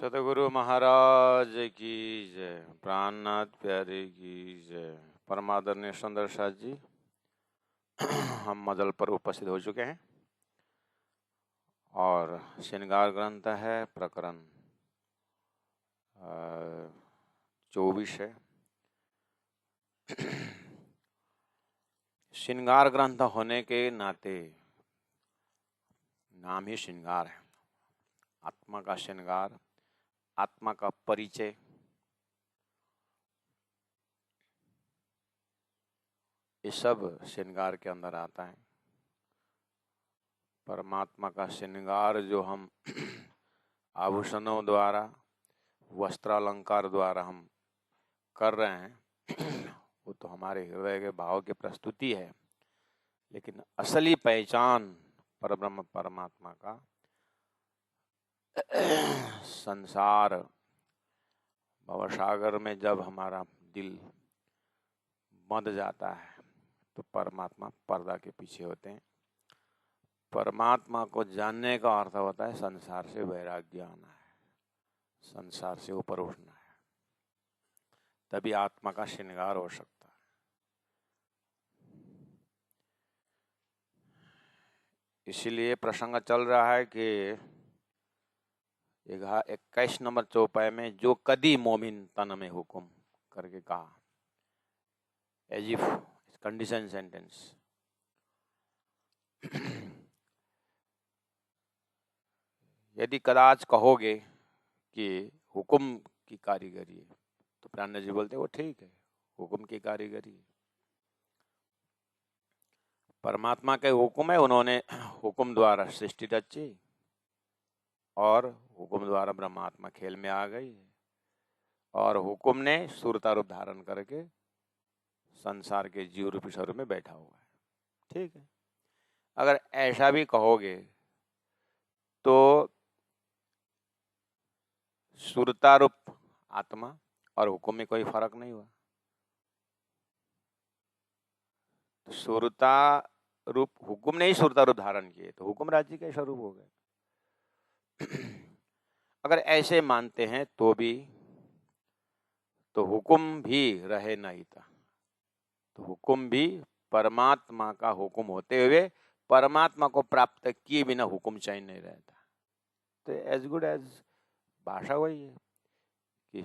सतगुरु महाराज की जय। प्राणनाथ प्यारे की जय। परमादरणीय सुंदर साथ जी, हम मजल पर उपस्थित हो चुके हैं और श्रृंगार ग्रंथ है प्रकरण 24 है। श्रृंगार ग्रंथ होने के नाते नाम ही श्रृंगार है। आत्मा का श्रृंगार, आत्मा का परिचय, ये सब श्रृंगार के अंदर आता है। परमात्मा का श्रृंगार जो हम आभूषणों द्वारा, वस्त्रालंकार द्वारा हम कर रहे हैं वो तो हमारे हृदय के भाव की प्रस्तुति है, लेकिन असली पहचान परब्रह्म परमात्मा का संसार भवसागर में जब हमारा दिल बंध जाता है तो परमात्मा पर्दा के पीछे होते हैं। परमात्मा को जानने का अर्थ होता है संसार से वैराग्य आना है, संसार से ऊपर उठना है, तभी आत्मा का श्रृंगार हो सकता है। इसीलिए प्रसंग चल रहा है कि 21 नंबर चौपाई में जो कदी मोमिन तन में हुकुम करके कहा, एज इफ कंडीशन सेंटेंस। यदि कदाच कहोगे कि हुकुम की कारीगरी है, तो प्राण जी बोलते वो ठीक है, हुकुम की कारीगरी। परमात्मा के हुक्म है, उन्होंने हुक्म द्वारा सृष्टि रची और हुक्म द्वारा ब्रह्मात्मा खेल में आ गई है और हुक्म ने सूरता रूप धारण करके संसार के जीव रूपी स्वरूप में बैठा हुआ है। ठीक है, अगर ऐसा भी कहोगे तो सूरता रूप आत्मा और हुक्म में कोई फर्क नहीं हुआ। तो सूरता रूप हुक्म ने ही सूरता रूप धारण किए तो हुक्म राज्य के स्वरूप हो गए। अगर ऐसे मानते हैं तो भी तो हुक्म भी रहे नहीं था, तो हुक्म भी परमात्मा का हुक्म होते हुए परमात्मा को प्राप्त किए बिना हुक्म चाहिए नहीं रहता। तो एज गुड एज भाषा वही है कि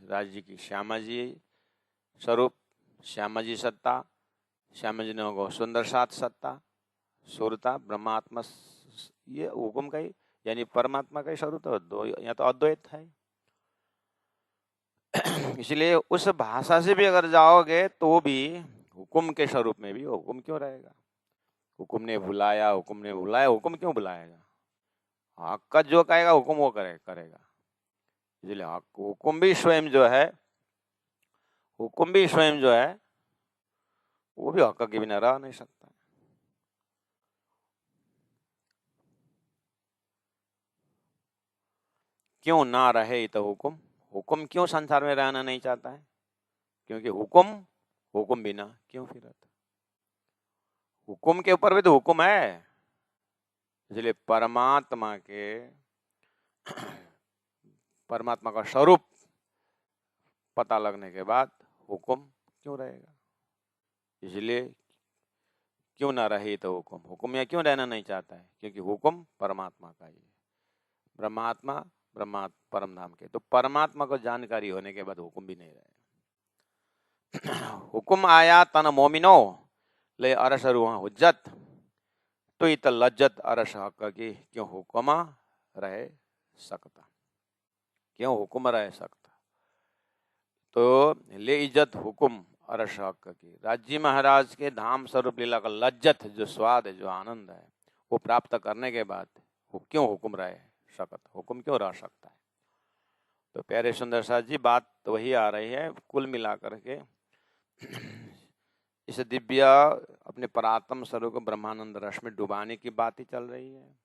राज्य की श्यामा जी स्वरूप, श्यामा जी सत्ता, श्यामा जी ने को सुंदर सात सत्ता, सुरता ब्रह्मात्मा, ये हुक्म का ही यानी परमात्मा का ही स्वरूप तो दो, या तो अद्वैत है। इसलिए उस भाषा से भी अगर जाओगे तो भी हुक्म के स्वरूप में भी हुक्म क्यों रहेगा? हुक्म ने बुलाया, हुक्म ने बुलाया, हुक्म क्यों बुलाएगा? हक का जो कहेगा हुक्म वो करेगा। इसलिए हुक्म भी स्वयं जो है, हुक्म भी स्वयं जो है वो भी हक के बिना रह नहीं सकता। क्यों ना रहे तो हुक्म, हुक्म क्यों संसार में रहना नहीं चाहता है? क्योंकि हुक्म बिना क्यों फिरत। हुक्म के ऊपर भी तो हुक्म है। इसलिए परमात्मा का स्वरूप पता लगने के बाद हुक्म क्यों रहेगा? इसलिए क्यों ना रहे तो हुक्म या क्यों रहना नहीं चाहता है? क्योंकि हुक्म परमात्मा का ही है, ब्रह्मात्मा परम धाम के। तो परमात्मा को जानकारी होने के बाद हुक्म भी नहीं रहेगा। हुक्म आया तन मोमिनो ले अरस रुआ हुज्जत, तो इत लज्जत अरस हक की क्यों हुक्म रह सकता, क्यों हुक्म रह सकता। तो ले इज्जत हुक्म अरस हक की, राज्य महाराज के धाम स्वरूप लीला का लज्जत, जो स्वाद है, जो आनंद है, वो प्राप्त करने के बाद क्यों हुक्म रह सकता, हुक्म क्यों रह सकता है? तो प्यारे सुंदर साथ जी, बात तो वही आ रही है कुल मिलाकर के। इस दिव्य अपने परात्म स्वरूप को ब्रह्मानंद रस में डुबाने की बात ही चल रही है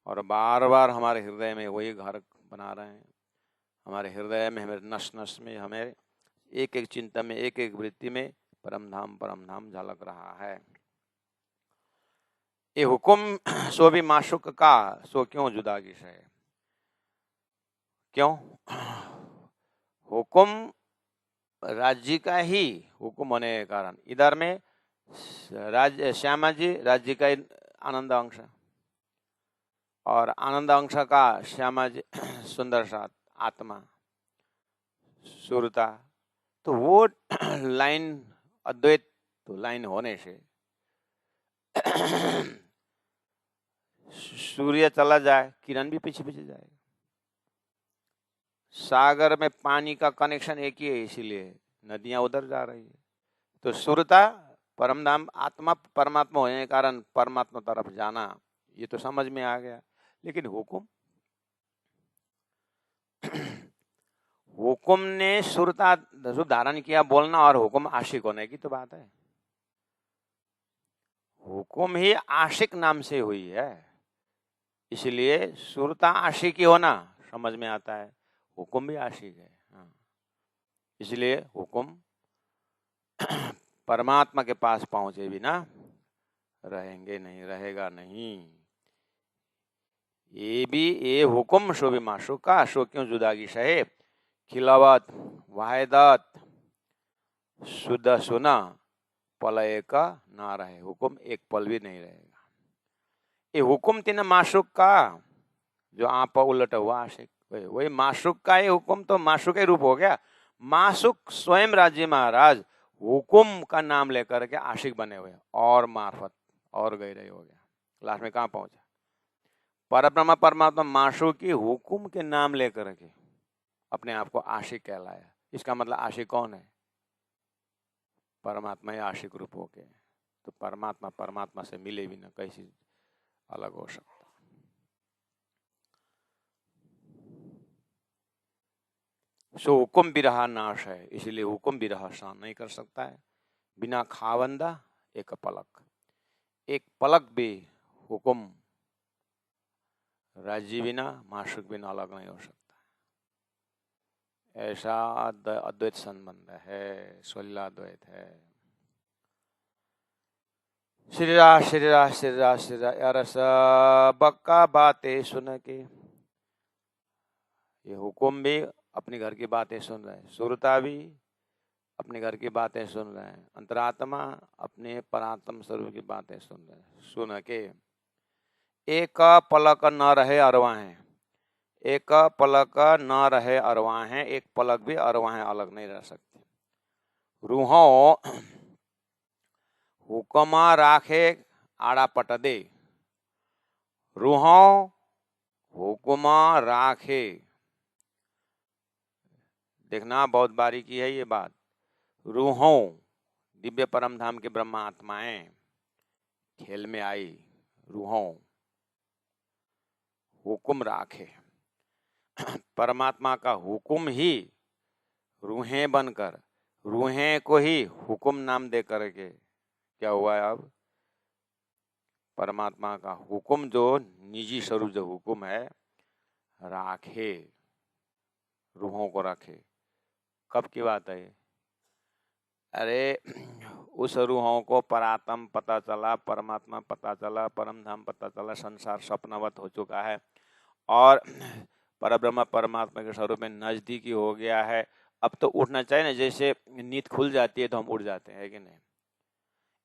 और बार बार हमारे हृदय में वही घर बना रहे हैं। हमारे हृदय में, हमारे नस नस में, हमें एक एक चिंता में, एक एक वृत्ति में परम धाम झलक रहा है। ये हुक्म सो भी माशुक का, सो क्यों जुदा किस है? क्यों? हुक्म राज्य का ही हुक्म होने के कारण इधर में राज्य श्यामा जी राज्य का ही आनंद अंश और आनंद अंश का श्यामा जी सुंदर सा आत्मा सुरता, तो वो लाइन अद्वैत तो लाइन होने से सूर्य चला जाए किरण भी पीछे पीछे जाएगा। सागर में पानी का कनेक्शन एक ही है, इसीलिए नदियां उधर जा रही है। तो सुरता परमधाम आत्मा परमात्मा होने के कारण परमात्मा तरफ जाना, ये तो समझ में आ गया। लेकिन हुक्म हुक्म ने सुरता रूप धारण किया बोलना और हुक्म आशिक होने की तो बात है। हुक्म ही आशिक नाम से हुई है, इसलिए सुरता आशिक ही होना समझ में आता है, हुक्म भी आशिक है। हाँ। इसलिए हुक्म परमात्मा के पास पहुंचे बिना रहेंगे नहीं, रहेगा नहीं। ये भी ये हुक्म शो भी माशो का शो क्यों जुदागी शहे खिलावत वाहिदत शुद्ध सुना पलय का ना रहे, हुक्म एक पल भी नहीं रहेगा। ये हुक्म तीन माशुक का जो आप उलट हुआ आशिक, वही माशुक का ये हुक्म तो माशुक ही रूप हो गया। माशुक स्वयं राज्य महाराज हुक्म का नाम लेकर के आशिक बने हुए और मार्फत और गहरे हो गया। लास्ट में कहाँ पहुंचा? परब्रह्म परमात्मा माशुक की हुक्म के नाम लेकर के अपने आप को आशिक कहलाया। इसका मतलब आशिक कौन है? परमात्मा ही आशिक रूप हो गए। तो परमात्मा परमात्मा से मिले भी ना, कैसी अलग हो सकता? सो हुक्म विरहा नाश है, इसलिए हुक्म विरहा शान नहीं कर सकता है। बिना खावंदा एक पलक भी हुक्म राज्य बिना माशुक बिना अलग नहीं हो सकता। ऐसा अद्वैत संबंध है, स्वलीलाद्वैत है। श्री यार सबका बातें सुन के, ये हुक्म भी अपने घर की बातें सुन रहे हैं, सुरता भी अपने घर की बातें सुन रहे हैं, अंतरात्मा अपने परात्म स्वरूप की बातें सुन रहे हैं। सुन के एक पलक न रहे अरवाहें, एक पलक न रहे अरवाहें, एक पलक भी अरवाहें अलग नहीं रह सकती। रूहों हुक्मा राखे आड़ा पट दे, रूहों हुक्मा राखे। देखना बहुत बारीकी है ये बात। रूहों दिव्य परम धाम के ब्रह्मा आत्माएं खेल में आई, रूहों हुक्म राखे। परमात्मा का हुक्म ही रूहें बनकर, रूहें को ही हुक्म नाम दे करके क्या हुआ है? अब परमात्मा का हुक्म जो निजी स्वरूप जो हुक्म है राखे, रूहों को रखे। कब की बात है? अरे उस रूहों को परात्म पता चला, परमात्मा पता चला, परम धाम पता चला, संसार स्वप्नवत हो चुका है और परब्रह्म परमात्मा के स्वरूप में नजदीकी हो गया है। अब तो उठना चाहिए ना, जैसे नींद खुल जाती है तो हम उठ जाते हैं कि नहीं?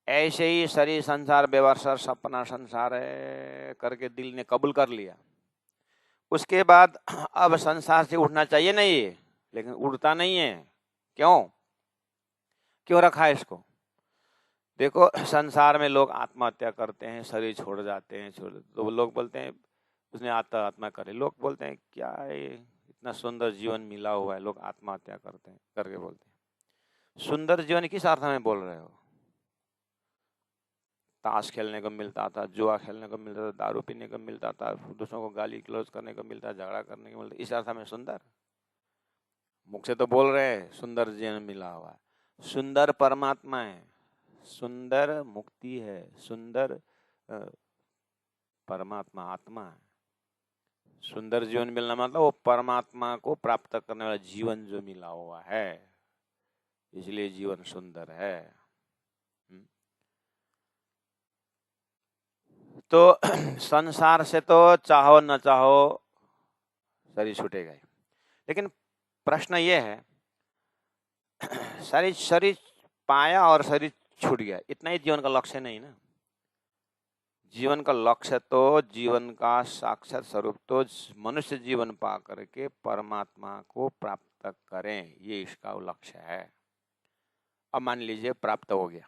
ऐसे ही शरीर संसार बेवसर सपना संसार है करके दिल ने कबूल कर लिया। उसके बाद अब संसार से उठना चाहिए नहीं है, लेकिन उठता नहीं है। क्यों रखा है इसको? देखो, संसार में लोग आत्महत्या करते हैं, शरीर छोड़ जाते हैं, तो लोग बोलते हैं उसने आत्मा करे। लोग बोलते हैं क्या है, इतना सुंदर जीवन मिला हुआ है, लोग आत्महत्या करते हैं करके बोलते हैं। सुंदर जीवन किस अर्थ में बोल रहे हो? ताश खेलने को मिलता था, जुआ खेलने को मिलता था, दारू पीने को मिलता था, दूसरों को गाली क्लोज करने को मिलता, झगड़ा करने को मिलता, इस अर्थ में सुंदर? मुख से तो बोल रहे हैं सुंदर जीवन मिला हुआ है। सुंदर परमात्मा है, सुंदर मुक्ति है, सुंदर परमात्मा आत्मा है। सुंदर जीवन मिलना मतलब वो परमात्मा को प्राप्त करने वाला जीवन जो मिला हुआ है, इसलिए जीवन सुंदर है। तो संसार से तो चाहो न चाहो शरीर छूटेगा ही। लेकिन प्रश्न ये है, शरीर शरीर पाया और शरीर छूट गया, इतना ही जीवन का लक्ष्य नहीं ना। जीवन का लक्ष्य तो जीवन का साक्षात स्वरूप तो मनुष्य जीवन पा करके परमात्मा को प्राप्त करें, ये इसका लक्ष्य है। अब मान लीजिए प्राप्त हो गया,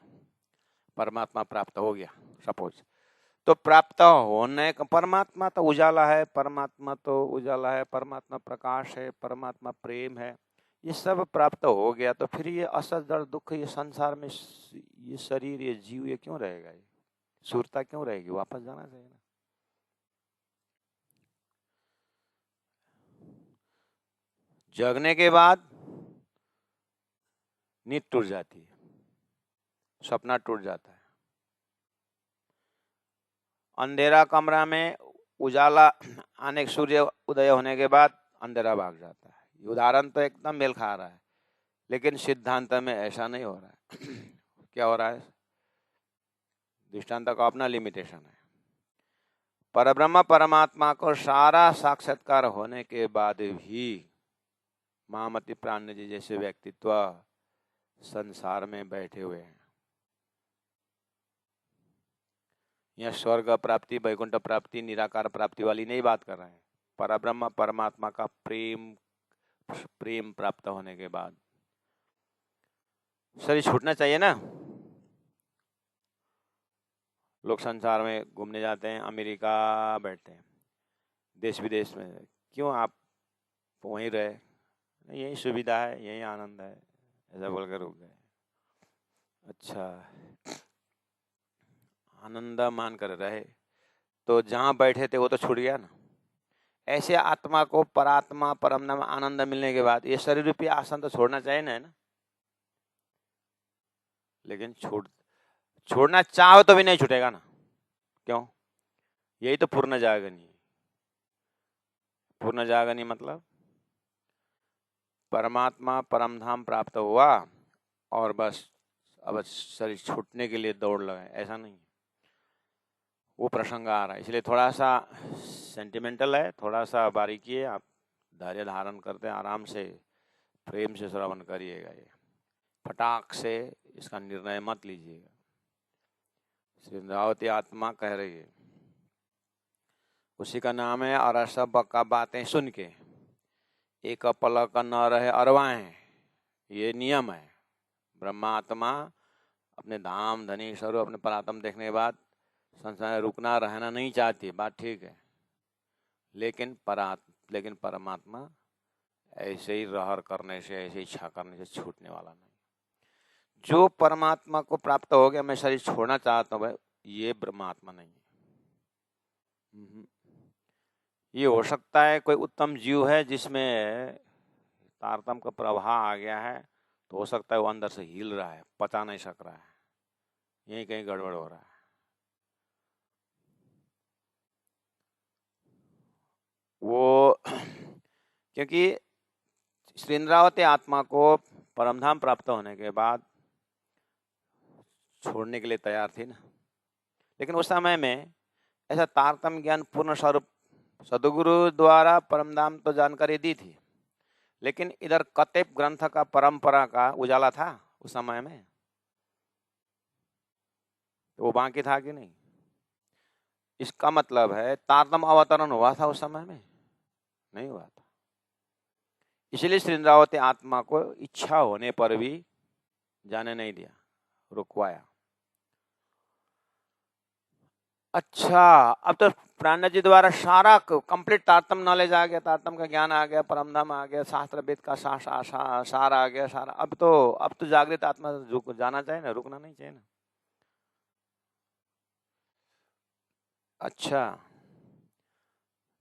परमात्मा प्राप्त हो गया सपोज, तो प्राप्त होने का, परमात्मा तो उजाला है, परमात्मा तो उजाला है, परमात्मा प्रकाश है, परमात्मा प्रेम है, ये सब प्राप्त हो गया, तो फिर ये असत दर्द दुख, ये संसार में ये शरीर, ये जीव, ये क्यों रहेगा? ये सुरता क्यों रहेगी? वापस जाना चाहिए ना। जगने के बाद नींद टूट जाती है, सपना टूट जाता है, अंधेरा कमरा में उजाला आने, सूर्य उदय होने के बाद अंधेरा भाग जाता है। ये उदाहरण तो एकदम मेल खा रहा है, लेकिन सिद्धांत में ऐसा नहीं हो रहा है। क्या हो रहा है? दृष्टांत का अपना लिमिटेशन है। परब्रह्म परमात्मा को सारा साक्षात्कार होने के बाद भी महामति प्राण जी जैसे व्यक्तित्व संसार में बैठे हुए हैं। यह स्वर्ग प्राप्ति, वैकुंठ प्राप्ति, निराकार प्राप्ति वाली नहीं बात कर रहे हैं। परब्रह्म परमात्मा का प्रेम प्राप्त होने के बाद शरीर छूटना चाहिए ना। लोग संसार में घूमने जाते हैं, अमेरिका बैठते हैं, देश विदेश में, क्यों आप वहीं रहे? यही सुविधा है, यही आनंद है, ऐसा बोलकर रुक गए। अच्छा, आनंद मान कर रहे तो जहां बैठे थे वो तो छूट गया ना। ऐसे आत्मा को परात्मा परम नाम आनंद मिलने के बाद ये शरीर रूपी आसन तो छोड़ना चाहिए ना, है ना। लेकिन छोड़ना चाहो तो भी नहीं छूटेगा ना। क्यों? यही तो पूर्ण जागनी है। पूर्ण जागनी मतलब परमात्मा परम धाम प्राप्त हुआ और बस अब शरीर छूटने के लिए दौड़ लगे, ऐसा नहीं। वो प्रसंग आ रहा है, इसलिए थोड़ा सा सेंटिमेंटल है, थोड़ा सा बारीकी है। आप धैर्य धारण करते हैं, आराम से प्रेम से श्रवण करिएगा। ये फटाक से इसका निर्णय मत लीजिएगा। श्रीन्द्रावती आत्मा कह रही है, उसी का नाम है, और सब का बातें सुन के एक पलक न रहे अरवाएं, ये नियम है। ब्रह्मात्मा अपने धाम धनी स्वरूप अपने परात्म देखने के बाद संसार में रुकना रहना नहीं चाहती, बात ठीक है। लेकिन परमात्मा ऐसे ही रहर करने से, ऐसे इच्छा करने से छूटने वाला नहीं। जो परमात्मा को प्राप्त हो गया, मैं शरीर छोड़ना चाहता हूँ, ये ब्रह्मात्मा नहीं है। ये हो सकता है कोई उत्तम जीव है जिसमें तारतम का प्रवाह आ गया है, तो हो सकता है वो अंदर से हिल रहा है, पचा नहीं सक रहा है, यही कहीं गड़बड़ हो रहा है। वो क्योंकि श्रीन्द्रावती आत्मा को परमधाम प्राप्त होने के बाद छोड़ने के लिए तैयार थी ना। लेकिन उस समय में ऐसा तारतम ज्ञान पूर्ण स्वरूप सदगुरु द्वारा परमधाम तो जानकारी दी थी, लेकिन इधर कतेप ग्रंथ का परंपरा का उजाला था उस समय में, तो वो बाकी था कि नहीं? इसका मतलब है तारतम अवतरण हुआ था उस समय में? नहीं हुआ था। इसलिए श्रीन्द्रावती आत्मा को इच्छा होने पर भी जाने नहीं दिया, रुकवाया। अच्छा, अब तो प्राण जी द्वारा सारा कंप्लीट तारतम नॉलेज आ गया, तारतम का ज्ञान आ गया, परमधाम आ गया, शास्त्र वेद का सार आ गया सारा। अब तो जागृत आत्मा जाना चाहिए ना, रुकना नहीं चाहिए ना। अच्छा,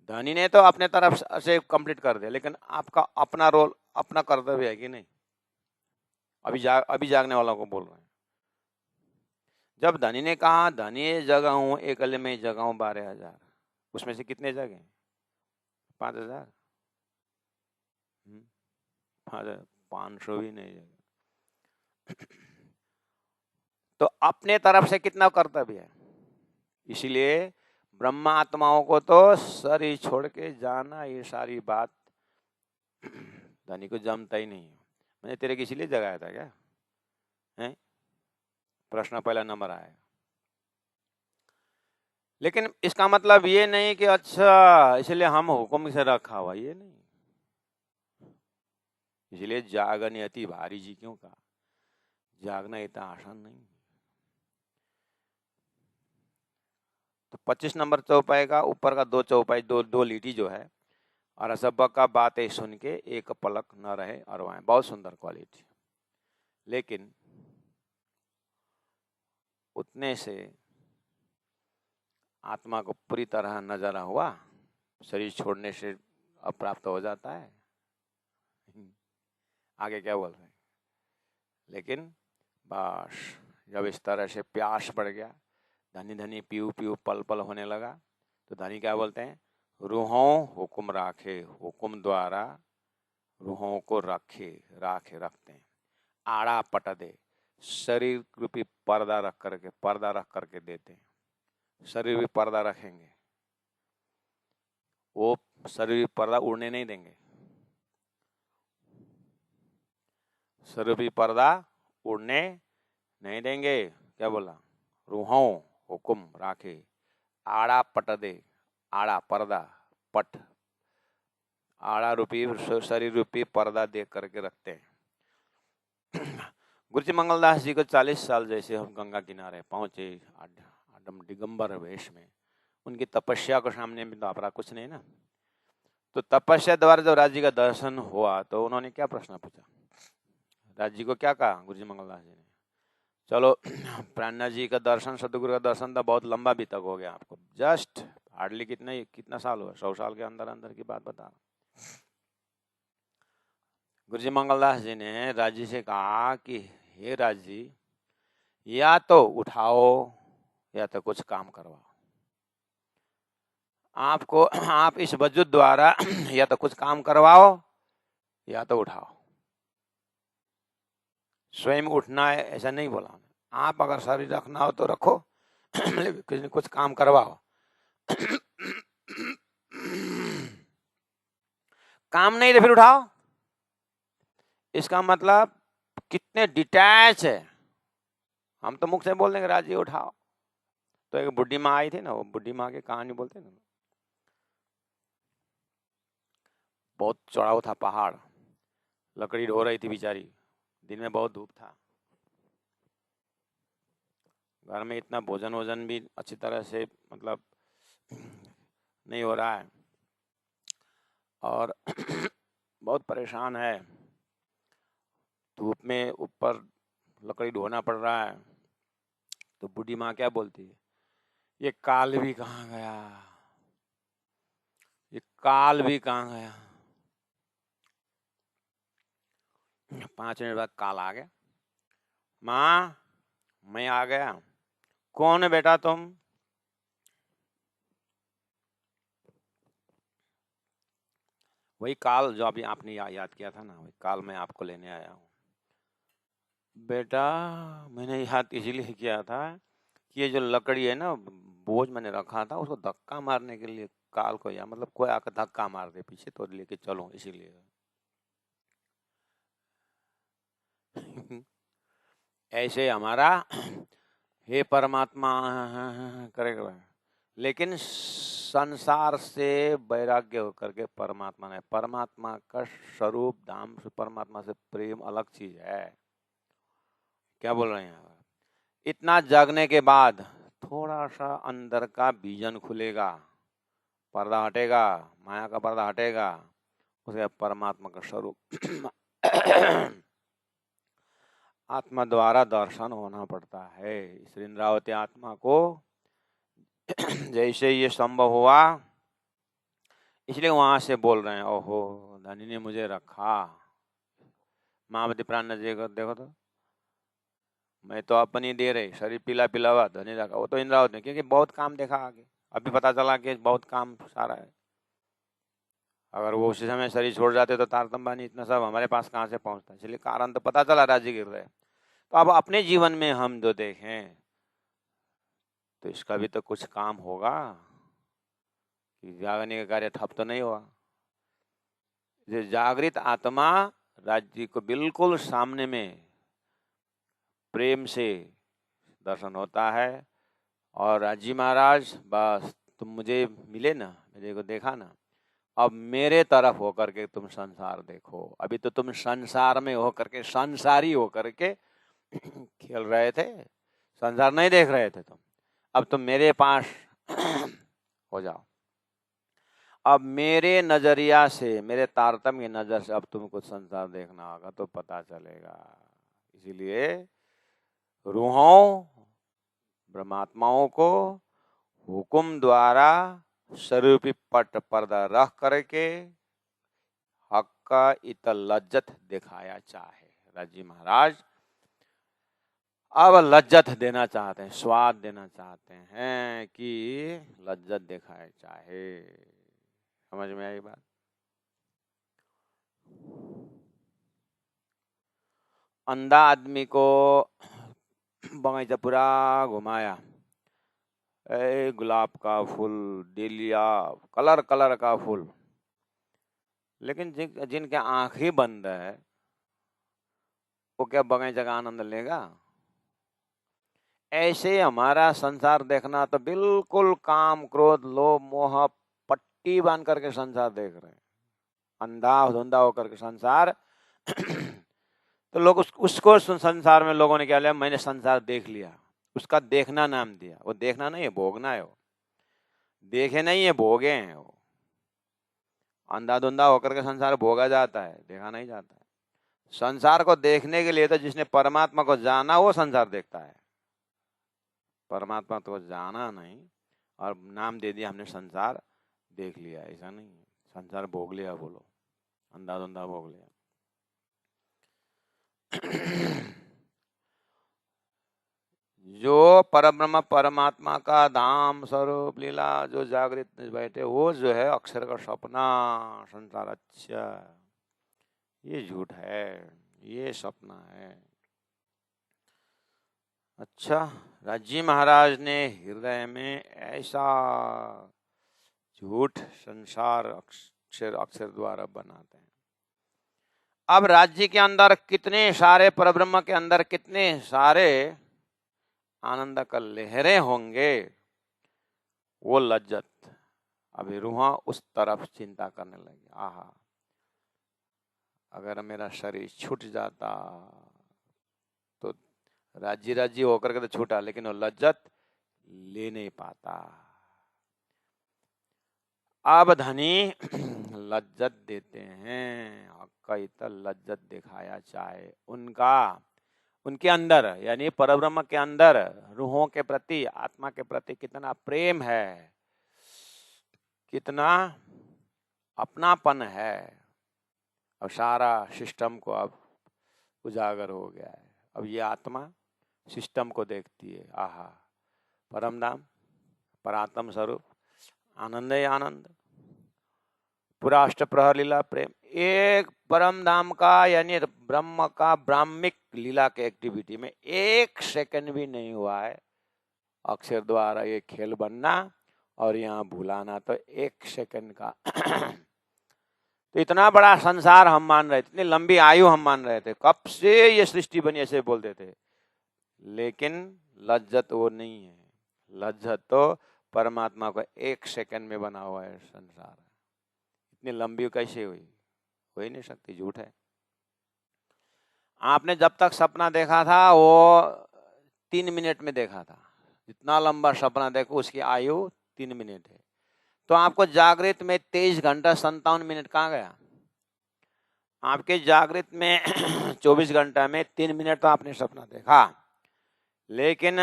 धनी ने तो अपने तरफ से कंप्लीट कर दिया, लेकिन आपका अपना रोल, अपना कर्तव्य है कि नहीं? अभी जागने वालों को बोल रहे हैं। जब धनी ने कहा धनी जगह हूं, एकल में जगह हूं 12,000, उसमें से कितने जगह? 5,000? 500 भी नहीं जगह। तो अपने तरफ से कितना कर्तव्य है? इसीलिए ब्रह्मात्माओं को तो शरीर छोड़ के जाना, ये सारी बात धनी को जमता ही नहीं। मैंने तेरे किसी लिए जगाया था क्या है? प्रश्न पहला नंबर आएगा। लेकिन इसका मतलब ये नहीं कि अच्छा इसलिए हम हुक्म से रखा हुआ, ये नहीं। इसलिए जागने अति भारी जी क्यों कहा? जागना इतना आसान नहीं। तो 25 नंबर चौपाई का ऊपर का दो चौपाई, दो लीटी जो है, और सब का बातें सुन के एक पलक न रहे अरवाएं, बहुत सुंदर क्वालिटी। लेकिन उतने से आत्मा को पूरी तरह नजारा हुआ, शरीर छोड़ने से अप्राप्त हो जाता है। आगे क्या बोल रहे हैं? लेकिन बस जब इस तरह से प्यास बढ़ गया, धनी धनी पीऊ पीऊ पल पल होने लगा, तो धनी क्या बोलते हैं? रूहों हुक्म राखे, हुक्म द्वारा रूहों को रखे रखते हैं। आड़ा पट दे, शरीर रूपी पर्दा रख करके देते हैं। शरीर भी पर्दा रखेंगे, वो शरीर पर्दा उड़ने नहीं देंगे। शरीर भी पर्दा उड़ने नहीं देंगे। क्या बोला? रूहों हुक्म राखे, आड़ा पट दे, आड़ा पर्दा, पट आड़ा रूपी शरीर रूपी पर्दा दे करके रखते हैं। गुरुजी मंगलदास जी को 40 साल जैसे हम गंगा किनारे पहुंचे, आदम दिगंबर वेश में, उनकी तपस्या के सामने भी तो अपना कुछ नहीं ना। तो तपस्या द्वारा जब राज जी का दर्शन हुआ तो उन्होंने क्या प्रश्न पूछा? राज जी को क्या कहा गुरुजी मंगलदास जी ने? चलो प्राणनाथ जी का दर्शन, सदगुरु का दर्शन था, बहुत लंबा भी तक हो गया आपको, जस्ट हार्डली कितना साल हुआ? 100 साल के अंदर अंदर की बात बता। गुरुजी मंगलदास जी ने राज जी से कहा कि हे राज जी, या तो उठाओ या तो कुछ काम करवाओ। आपको आप इस वजूद द्वारा या तो कुछ काम करवाओ या तो उठाओ। स्वयं उठना है ऐसा नहीं बोला। आप अगर शरीर रखना हो तो रखो, लेकिन कुछ काम करवाओ। काम नहीं तो फिर उठाओ। इसका मतलब कितने डिटैच है। हम तो मुख से बोल देंगे राजी उठाओ। तो एक बुढ़ी माँ आई थी ना, वो बुढ़ी माँ की कहानी बोलते ना, बहुत चौड़ाव था पहाड़, लकड़ी ढो रही थी बेचारी, दिन में बहुत धूप था, घर में इतना भोजन वोजन भी अच्छी तरह से मतलब नहीं हो रहा है, और बहुत परेशान है, धूप में ऊपर लकड़ी ढोना पड़ रहा है। तो बूढ़ी माँ क्या बोलती है? ये काल भी कहाँ गया, ये काल भी कहाँ गया। 5 मिनट बाद काल आ गया। माँ मैं आ गया। कौन है बेटा तुम? वही काल जो अभी आपने याद किया था ना, वही काल मैं आपको लेने आया हूँ। बेटा मैंने याद इसलिए किया था कि ये जो लकड़ी है ना, बोझ मैंने रखा था, उसको धक्का मारने के लिए काल को, या मतलब कोई आकर धक्का मार दे पीछे तो लेके चलो, इसीलिए। ऐसे हमारा हे परमात्मा करेगा, लेकिन संसार से वैराग्य होकर के परमात्मा ने, परमात्मा का स्वरूप धाम से, परमात्मा से प्रेम अलग चीज है। क्या बोल रहे हैं? इतना जागने के बाद थोड़ा सा अंदर का विजन खुलेगा, पर्दा हटेगा, माया का पर्दा हटेगा, उसके परमात्मा का स्वरूप आत्मा द्वारा दर्शन होना पड़ता है। इस इंद्रावती आत्मा को जैसे ये संभव हुआ, इसलिए वहां से बोल रहे हैं, ओहो धनी ने मुझे रखा। महावती प्राण देखो तो, मैं तो अपनी दे रही, शरीर पीला पीला हुआ, धनी रखा। वो तो इंद्रावत ने, क्योंकि बहुत काम देखा आगे, अभी पता चला कि बहुत काम सारा है। अगर वो उसी समय शरीर छोड़ जाते तो तारतंबानी इतना सब हमारे पास कहाँ से पहुंचता। इसलिए कारण तो पता चला, राज्य गिर रहे। तो अब अपने जीवन में हम जो देखें तो इसका भी तो कुछ काम होगा कि जागने का कार्य ठप तो नहीं हुआ। जो जागृत आत्मा राज्य को बिल्कुल सामने में प्रेम से दर्शन होता है और राज्य महाराज बस तुम मुझे मिले ना, मेरे को देखा ना, अब मेरे तरफ होकर के तुम संसार देखो। अभी तो तुम संसार में होकर के संसारी होकर के खेल रहे थे, संसार नहीं देख रहे थे तुम। अब तुम मेरे पास हो जाओ। अब मेरे नजरिया से, मेरे तारतम्य नजर से अब तुमको संसार देखना होगा तो पता चलेगा। इसीलिए रूहों ब्रह्मात्माओं को हुक्म द्वारा स्वरूपी पट पर्दा रख करके हक का इत लज्जत दिखाया चाहे। राजी महाराज अब लज्जत देना चाहते हैं, स्वाद देना चाहते हैं कि लज्जत दिखाए चाहे। समझ में आई बात? अंधा आदमी को बगीचा पूरा घुमाया, गुलाब का फूल, डेलिया, कलर कलर का फूल, लेकिन जिनके आंखें बंद है वो क्या बगीचा का आनंद लेगा? ऐसे हमारा संसार देखना तो बिल्कुल काम क्रोध लोभ मोह पट्टी बांध करके संसार देख रहे हैं, अंधा धुंधा होकर के संसार। तो लोग उसको संसार में लोगों ने क्या लिया, मैंने संसार देख लिया, उसका देखना नाम दिया। वो देखना नहीं है, भोगना है। वो देखे नहीं है, भोगे हैं। वो अंधा धुंधा होकर के संसार भोगा जाता है, देखा नहीं जाता है। संसार को देखने के लिए तो जिसने परमात्मा को जाना वो संसार देखता है। परमात्मा तो जाना नहीं और नाम दे दिया हमने संसार देख लिया, ऐसा नहीं है। संसार भोग लिया, बोलो अंधा धुंधा भोग लिया। जो परब्रह्म परमात्मा का धाम स्वरूप लीला जो जागृत बैठे, वो जो है अक्षर का सपना संसार अच्छा, ये झूठ है, ये सपना है। अच्छा, राज्य महाराज ने हृदय में ऐसा झूठ संसार अक्षर अक्षर द्वारा बनाते हैं। अब राज्य के अंदर कितने सारे परब्रह्म के अंदर कितने सारे आनंद का लहरें होंगे, वो लज्जत अभी रूहां उस तरफ चिंता करने लगी। आहा, अगर मेरा शरीर छूट जाता तो राज्य राज्य होकर के तो छूटा, लेकिन वो लज्जत ले नहीं पाता। अब धनी लज्जत देते हैं, हक लज्जत दिखाया चाहे उनका, उनके अंदर यानी परब्रह्म के अंदर रूहों के प्रति, आत्मा के प्रति कितना प्रेम है, कितना अपनापन है। अब सारा सिस्टम को अब उजागर हो गया है। अब ये आत्मा सिस्टम को देखती है। आहा, परम धाम, परात्म स्वरूप, आनंद ही आनंद, पूरा अष्टप्रहर लीला प्रेम, एक परम धाम का यानी ब्रह्म का ब्राह्मिक लीला के एक्टिविटी में 1 सेकंड भी नहीं हुआ है। अक्षर द्वारा ये खेल बनना और यहाँ भुलाना तो 1 सेकंड का। तो इतना बड़ा संसार हम मान रहे थे, इतनी लंबी आयु हम मान रहे थे, कब से ये सृष्टि बनी ऐसे बोलते थे, लेकिन लज्जत वो नहीं है। लज्जत तो परमात्मा को 1 सेकंड में बना हुआ है संसार। इतनी लंबी कैसे हुई? हो ही नहीं सकती, झूठ है। आपने जब तक सपना देखा था वो 3 मिनट में देखा था। जितना लंबा सपना देखो उसकी आयु 3 मिनट है। तो आपको जागृत में 23 घंटा 57 मिनट कहाँ गया? आपके जागृत में 24 घंटा में 3 मिनट तो आपने सपना देखा, लेकिन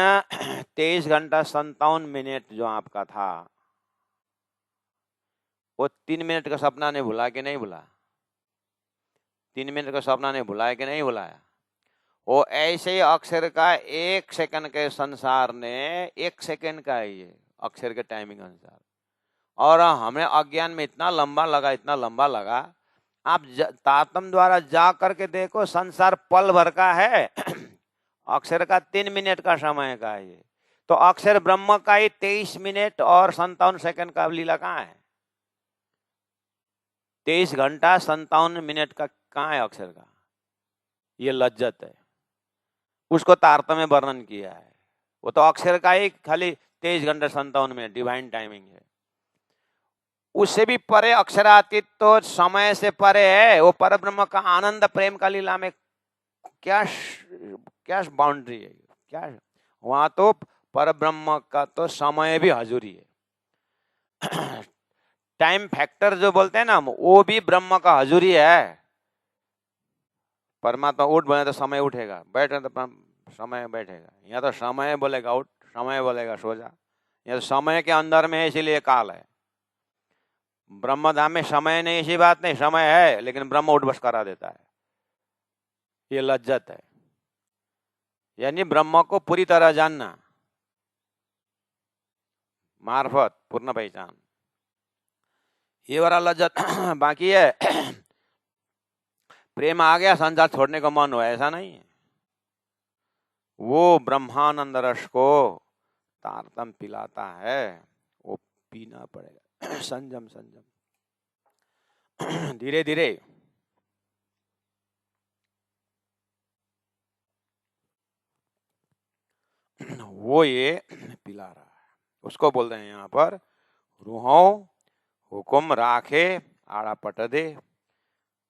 23 घंटा 57 मिनट जो आपका था वो 3 मिनट का सपना ने भुला कि नहीं भुला? 3 मिनट का सपना ने भुलाया कि नहीं भुलाया? वो ऐसे ही अक्षर का 1 सेकंड के संसार ने 1 सेकंड का है ये अक्षर के टाइमिंग अनुसार, और हमें अज्ञान में इतना लंबा लगा, इतना लंबा लगा। आप तारतम द्वारा जा करके देखो, संसार पल भर का है, अक्षर का 3 मिनट का समय का है ये। तो अक्षर ब्रह्म का ही 23 मिनट और 57 सेकंड का लीला कहाँ है? 23 घंटा 57 मिनट का कहाँ है अक्षर का? ये लज्जत है, उसको तारतम्य वर्णन किया है। वो तो अक्षर का ही खाली 23 घंटा 57 मिनट डिवाइन टाइमिंग है। उससे भी परे अक्षरातीत तो समय से परे है। वो परब्रह्म का आनंद प्रेम का लीला में क्या क्या बाउंड्री है, क्या है? वहां तो परब्रह्म का तो समय भी हजूरी है। टाइम फैक्टर जो बोलते हैं ना, वो भी ब्रह्म का हजूरी है। परमात्मा उठ बोले तो समय उठेगा, बैठ तो समय बैठेगा। यहाँ तो समय बोलेगा उठ, समय बोलेगा सो जा। यह तो समय के अंदर में है, इसीलिए काल है। ब्रह्मधाम में समय नहीं, ऐसी बात नहीं, समय है, लेकिन ब्रह्म उठ बस करा देता है। ये लज्जत है, यानी ब्रह्म को पूरी तरह जानना, मार्फत पूर्ण पहचान, ये वाला लज्जत बाकी है। प्रेम आ गया, संसार छोड़ने को मन हुआ, ऐसा नहीं है। वो ब्रह्मानंद रस को तारतम पिलाता है, वो पीना पड़ेगा। संयम संयम, धीरे धीरे। वो ये पिला रहा है, उसको बोलते हैं यहाँ पर रूहों हुकुम राखे आड़ा पट दे,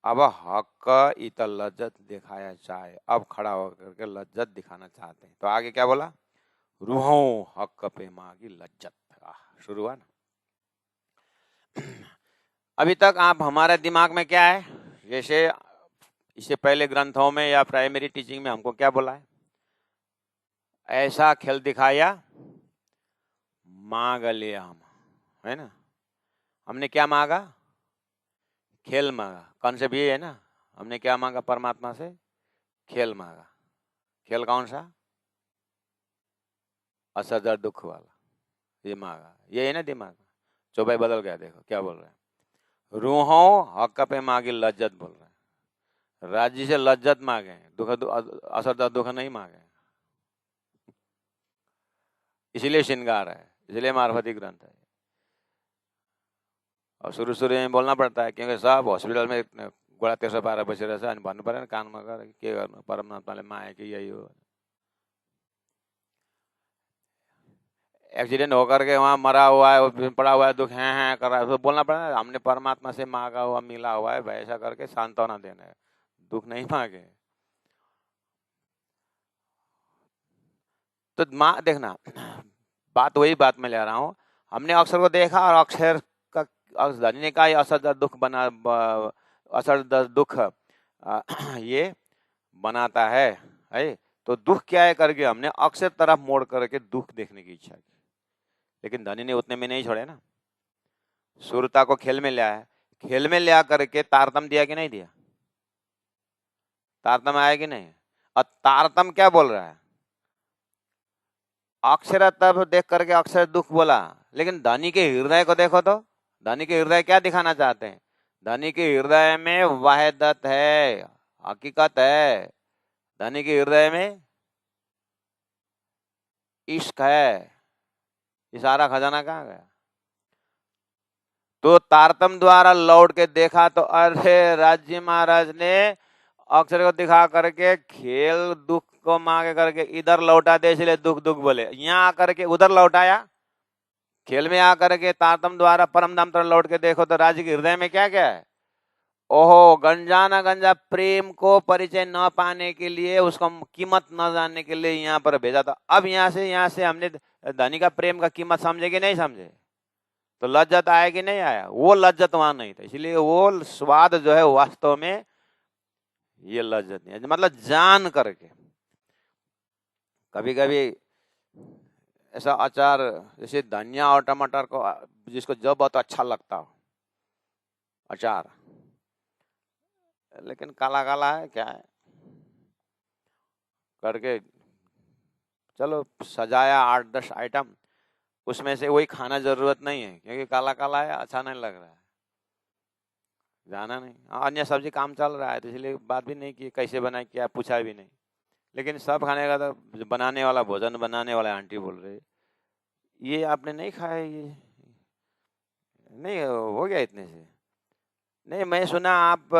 अब हक इत लज्जत दिखाया चाहे। अब खड़ा होकर के लज्जत दिखाना चाहते हैं। तो आगे क्या बोला? रूहों हक पे मांगी लज्जत। शुरू हुआ ना। अभी तक आप हमारे दिमाग में क्या है, जैसे इससे पहले ग्रंथों में या प्राइमरी टीचिंग में हमको क्या बोला है? ऐसा खेल दिखाया मांग लिया हम, है ना। हमने क्या मांगा? खेल मांगा। कॉन्सेप्ट ये है ना, हमने क्या मांगा परमात्मा से? खेल मांगा। खेल कौन सा? असरदार दुख वाला, ये मांगा। ये है ना दिमाग। चौपाई बदल गया, देखो क्या बोल रहे हैं। रूहों हक पे मांगी लज्जत बोल रहे हैं। राज्य से लज्जत मांगे, दुख असरदार दुख नहीं मांगे। इसलिए श्रृंगार है, इसलिए मार्फती ग्रंथ है। और शुरू शुरू में बोलना पड़ता है, क्योंकि सब हॉस्पिटल में गोड़ा 312 बजे रहेछ अनि भन्नु परेन कानमा गएर के गर्नु, परमात्माले माया कि यही हो। एक्सीडेंट होकर के वहाँ मरा हुआ है, पड़ा हुआ है, दुख है कर रहा है, तो बोलना पड़ा ना, हमने परमात्मा से मांगा हुआ मिला हुआ है, वैसा करके सांत्वना देना है, दुख नहीं मांगे। तो माँ देखना, बात वही बात में ले रहा हूँ। हमने अक्षर को देखा और अक्षर का धनी ने कहा असर दुख बना, असर दुख ये बनाता है। तो दुख क्या है करके हमने अक्षर तरफ मोड़ करके दुख देखने की इच्छा की, लेकिन धनी ने उतने में नहीं छोड़े ना। सुरता को खेल में लिया है, खेल में लिया करके तारतम दिया कि नहीं दिया? तारतम आया कि नहीं? और तारतम क्या बोल रहा है? अक्षर तब देख करके अक्षर दुख बोला, लेकिन धनी के हृदय को देखो तो धनी के हृदय क्या दिखाना चाहते हैं? धनी के हृदय में वाहिदत है, हकीकत है। धनी के हृदय में इश्क है। ये सारा खजाना कहाँ गया? तो तारतम द्वारा लौट के देखा तो अरे राज्य महाराज ने अक्षर को दिखा करके खेल दुख को मांगे करके इधर लौटा दे, इसलिए दुख दुख बोले। यहाँ आकर के उधर लौटाया, खेल में आकर के तारतम द्वारा परम धाम तरफ लौट के देखो तो राज्य के हृदय में क्या क्या है? ओहो, गंजा न गंजा प्रेम को परिचय न पाने के लिए, उसका कीमत न जानने के लिए यहाँ पर भेजा था। अब यहाँ से हमने धनी का प्रेम का कीमत समझे कि नहीं समझे? तो लज्जत आया कि नहीं आया? वो लज्जत वहां नहीं था, इसलिए वो स्वाद जो है वास्तव में ये लज्जत नहीं है। मतलब जान करके कभी कभी ऐसा अचार, जैसे धनिया और टमाटर को जिसको जब बहुत अच्छा लगता हो अचार, लेकिन काला काला है क्या है करके चलो सजाया 8-10 आइटम, उसमें से वही खाना जरूरत नहीं है, क्योंकि काला काला है, अच्छा नहीं लग रहा है, जाना नहीं। अन्य सब्जी काम चल रहा है, तो इसलिए बात भी नहीं की कैसे बनाए, क्या पूछा भी नहीं। लेकिन सब खाने का तो बनाने वाला, भोजन बनाने वाला आंटी बोल रहे ये आपने नहीं खाया, ये नहीं हो गया इतने से, नहीं, मैं सुना आप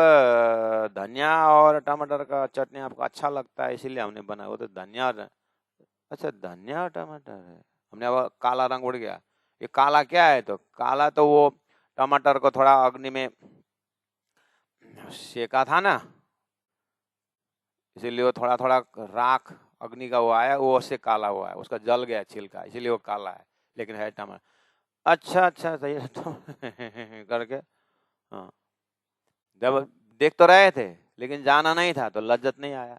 धनिया और टमाटर का चटनी आपको अच्छा लगता है इसीलिए हमने बनाया। वो तो धनिया और अच्छा धनिया और टमाटर है। हमने अब काला रंग उड़ गया। ये काला क्या है? तो काला तो वो टमाटर को थोड़ा अग्नि में सेका था ना, इसीलिए वो थोड़ा थोड़ा राख अग्नि का वो आया, वो उससे काला हुआ है, उसका जल गया छिलका, इसीलिए वो काला है, लेकिन है टमाटर। अच्छा अच्छा, सही है तो करके हाँ, जब देख तो रहे थे लेकिन जाना नहीं था तो लज्जत नहीं आया।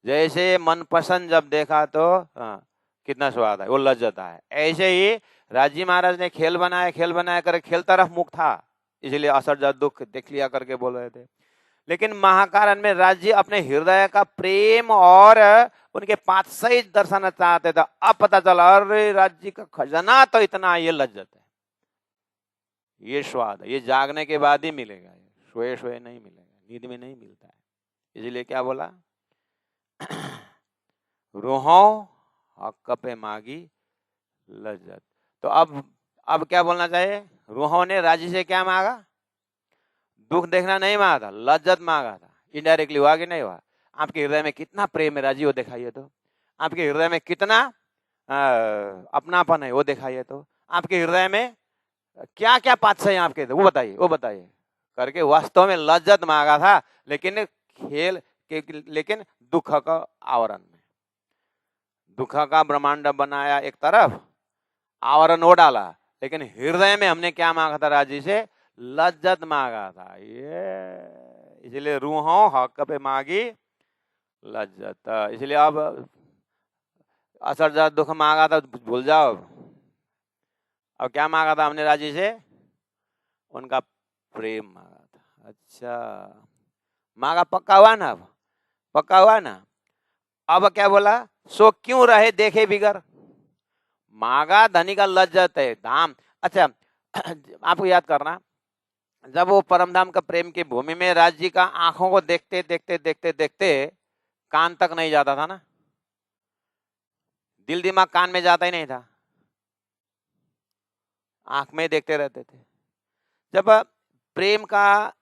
जैसे मनपसंद जब देखा तो हाँ, कितना स्वाद है, वो लज्जत आया। ऐसे ही राजी महाराज ने खेल बनाया, खेल बनाया कर खेल तरफ मुख था, इसलिए असर दुख देख लिया करके बोल रहे थे। लेकिन महाकारण में राज्य अपने हृदय का प्रेम और उनके पातशाही दर्शन चाहते थे। अब पता चला अरे राज्य का खजाना तो इतना, ये लज्जत है, ये स्वाद है, ये जागने के बाद ही मिलेगा, सोए सोए नहीं मिलेगा, नींद में नहीं मिलता है। इसलिए क्या बोला रूहों हक पे मांगी लज्जत। तो अब क्या बोलना चाहिए? रूहों ने राजी से क्या मांगा? दुख देखना नहीं मांगा था, लज्जत मांगा था। इनडायरेक्टली हुआ कि नहीं हुआ? आपके हृदय में कितना प्रेम है राजी, वो दिखाइए तो। आपके हृदय में कितना अपनापन है, वो दिखाइए तो। आपके हृदय में क्या क्या पात्स है आपके, वो बताइए, वो बताइए करके। वास्तव में लज्जत मांगा था, लेकिन खेल के, लेकिन दुख का आवरण में, दुख का ब्रह्मांड बनाया एक तरफ, आवरण वो डाला, लेकिन हृदय में हमने क्या मांगा था राजी से? लज्जत मांगा था। ये इसलिए रूहों हक पे मांगी लज्जत। इसलिए अब असर दुख मांगा था भूल जाओ। अब क्या मांगा था हमने राजी से? उनका प्रेम मांगा था। अच्छा, मांगा पक्का हुआ ना? अब पक्का हुआ ना? अब क्या बोला? सो क्यों रहे देखे बिगर। मांगा धनी का लज्जत है धाम। अच्छा आपको याद करना, जब वो परमधाम का प्रेम की भूमि में राज्य का आंखों को देखते देखते देखते देखते कान तक नहीं जाता था ना, दिल दिमाग कान में जाता ही नहीं था, आंख में देखते रहते थे। जब प्रेम का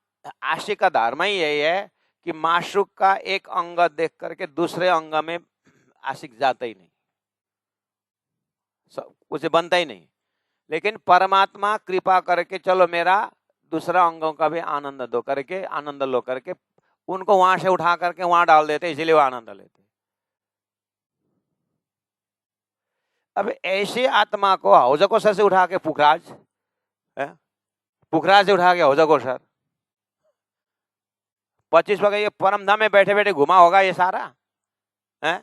आशिक का धर्म ही यही है कि माशूक का एक अंग देख करके दूसरे अंग में आशिक जाता ही नहीं, उसे बनता ही नहीं। लेकिन परमात्मा कृपा करके चलो मेरा दूसरा अंगों का भी आनंद दो करके, आनंद लो करके उनको वहां से उठा करके वहां डाल देते, इसीलिए वो आनंद लेते। अब ऐसे आत्मा को हौजकोसर से उठा के पुखराज, पुखराज से उठा के हौजकोसर 25 वगैरह ये परमधाम में बैठे बैठे घुमा होगा ये सारा है,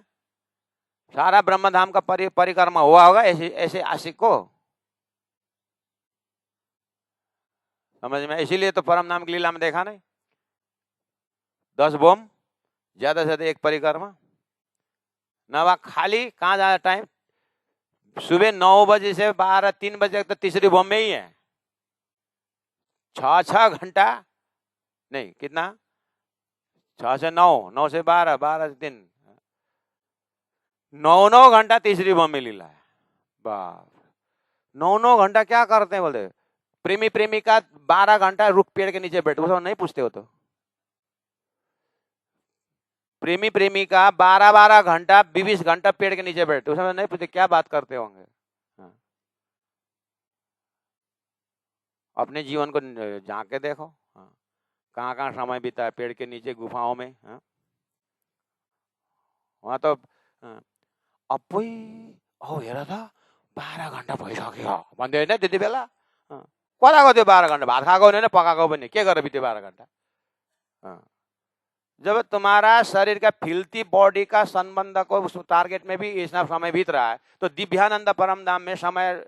सारा ब्रह्मधाम का परिक्रमा हुआ होगा ऐसे ऐसे आशिक को, समझ में? इसीलिए तो परमधाम की लीला में देखा नहीं, 10 बोम ज्यादा से ज्यादा एक परिक्रमा नवा खाली। कहाँ ज्यादा टाइम? सुबह 9 बजे से 3 बजे तक तीसरी बॉम्ब में ही है। 6 घंटा नहीं, कितना? 6 से 9, 9 से 12, 12 से 3, 9 घंटा तीसरी बॉम्ब में लीला है। बाप, 9 घंटा क्या करते हैं बोलते? प्रेमी प्रेमिका 12 घंटा रुख पेड़ के नीचे बैठे, उसको नहीं पूछते हो तो? प्रेमी प्रेमिका 12 घंटा 20 घंटा पेड़ के नीचे बैठे, उसमें नहीं पूछते क्या बात करते होंगे। हाँ। अपने जीवन को झांक के देखो, हाँ, कहाँ कहाँ समय बीता है पेड़ के नीचे गुफाओं में। हाँ, वहां तो अपुई औ हेर त 12 घन्टा भइसक्यो भन्दै होइन त्यति बेला? कताको त्यो 12 घन्टा? भात खाएको होइन, पकाएको पनि, के गरेर बित्यो 12 घन्टा? जब तुम्हारा शरीर का फिल्थी बॉडी का संबंध को उस टारगेट में भी इतना समय बीत रहा है, तो दिव्यानंद परमधाम में समय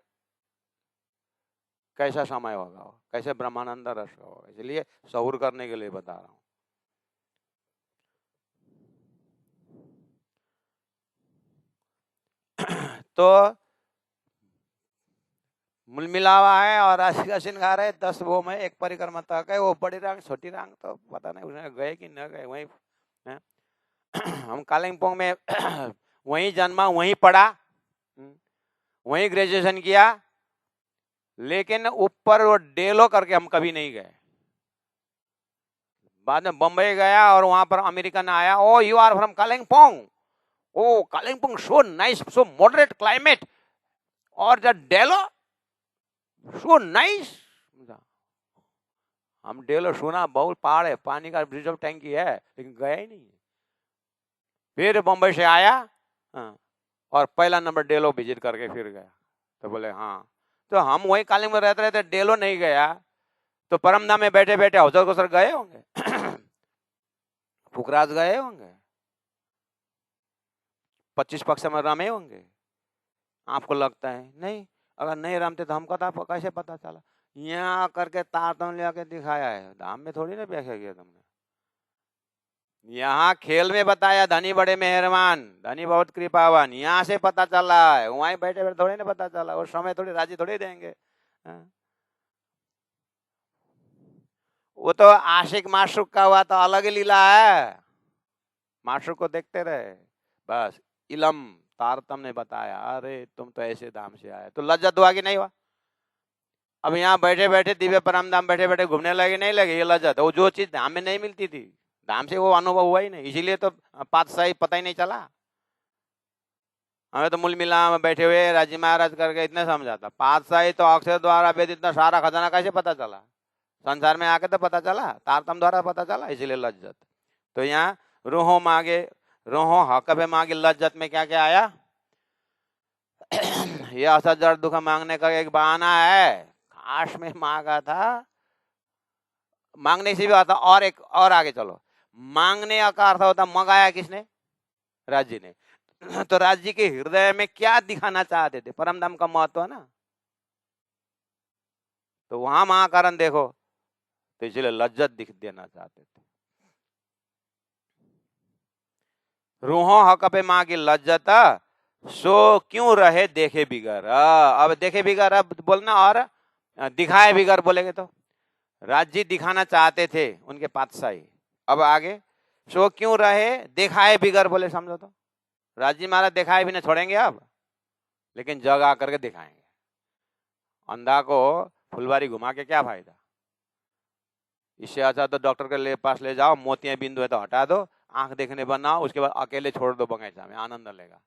कैसा समय होगा, कैसे ब्रह्मानंद रस होगा। इसलिए सहूर करने के लिए बता रहा हूं। तो मूल मिलावा है और राशि का श्रृंगार है, 10 वो में एक परिक्रमा तक है। वो बड़ी रंग छोटी रंग तो पता नहीं उसने गए कि न गए वहीं है। हम कालिम्पोंग में वहीं जन्मा, वहीं पढ़ा, वहीं ग्रेजुएशन किया, लेकिन ऊपर वो डेलो करके हम कभी नहीं गए। बाद में बम्बई गया और वहां पर अमेरिकन आया, oh you are from Kalimpong, oh Kalimpong so nice, so moderate climate, और द डेलो सो नाइस। हम डेलो सुना, बहुत पहाड़ है, पानी का रिजर्व टैंकी है, लेकिन गया ही नहीं। फिर बम्बई से आया, हाँ, और पहला नंबर डेलो विजिट करके फिर गया। तो बोले हाँ, तो हम वही कालिंग में रहते रहते डेलो नहीं गया, तो परमधाम में बैठे बैठे हौजर कोसर गए होंगे, फुकराज गए होंगे, 25 पक्ष में रमे होंगे। आपको लगता है नहीं, अगर नहीं रमते तो हमको कैसे पता चला? यहाँ करके तारतम ले आके दिखाया है, धाम में थोड़ी ना व्याख्या किया तुमने। यहाँ खेल में बताया, धनी बड़े मेहरबान, धनी बहुत कृपावान, यहाँ से पता चला है, वहीं बैठे बैठे थोड़ी ना पता चला, और समय थोड़ी राजी थोड़ी देंगे। वो तो आशिक माशूक का हुआ तो अलग ही लीला है, माशूक को देखते रहे बस। इलम तारतम ने बताया, अरे तुम तो ऐसे धाम से आए, तो लज्जत हुआ कि नहीं हुआ? अब यहाँ बैठे बैठे दिव्य परम धाम बैठे बैठे घूमने लगे, नहीं लगे? ये लज्जत, वो जो चीज धाम में नहीं मिलती थी, धाम से वो अनुभव हुआ ही नहीं, इसीलिए तो पातशाही पता ही नहीं चला। हमें तो मूल मिला में बैठे हुए राजी महाराज करके इतने समझाता, पातशाही तो अक्षर द्वारा वेद, इतना सारा खजाना कैसे पता चला? संसार में आके तो पता चला, तारतम द्वारा पता चला, इसीलिए लज्जत। तो यहाँ रूहों मांगे, रूहों हकबे मांगे, लज्जत में क्या क्या आया? ये असत जड़ दुख मांगने का एक बहाना है, काश में मांगा था, मांगने से भी आता। और एक और आगे चलो, मांगने का अर्थ होता मंगाया किसने? राज्य ने। तो राज्य के हृदय में क्या दिखाना चाहते थे? परमधाम का महत्व है ना, तो वहां महाकारण देखो, तो इसलिए लज्जत दिख देना चाहते थे। रूहों हक पे मां की लज्जत, सो क्यों रहे देखे बिगर। अब देखे बिगर अब बोलना, और दिखाए बिगर बोलेंगे तो राज्य दिखाना चाहते थे उनके पातशाही। अब आगे, सो क्यों रहे दिखाए बिगर बोले, समझो तो राज्य महाराज दिखाए भी नहीं छोड़ेंगे अब, लेकिन जग आकर के दिखाएंगे। अंधा को फुलवारी घुमा के क्या फायदा? इससे अच्छा तो डॉक्टर के पास ले जाओ, मोतियां बिंदु है तो हटा दो, आंख देखने बनाओ, उसके बाद अकेले छोड़ दो बगीचा में, आनंद लेगा।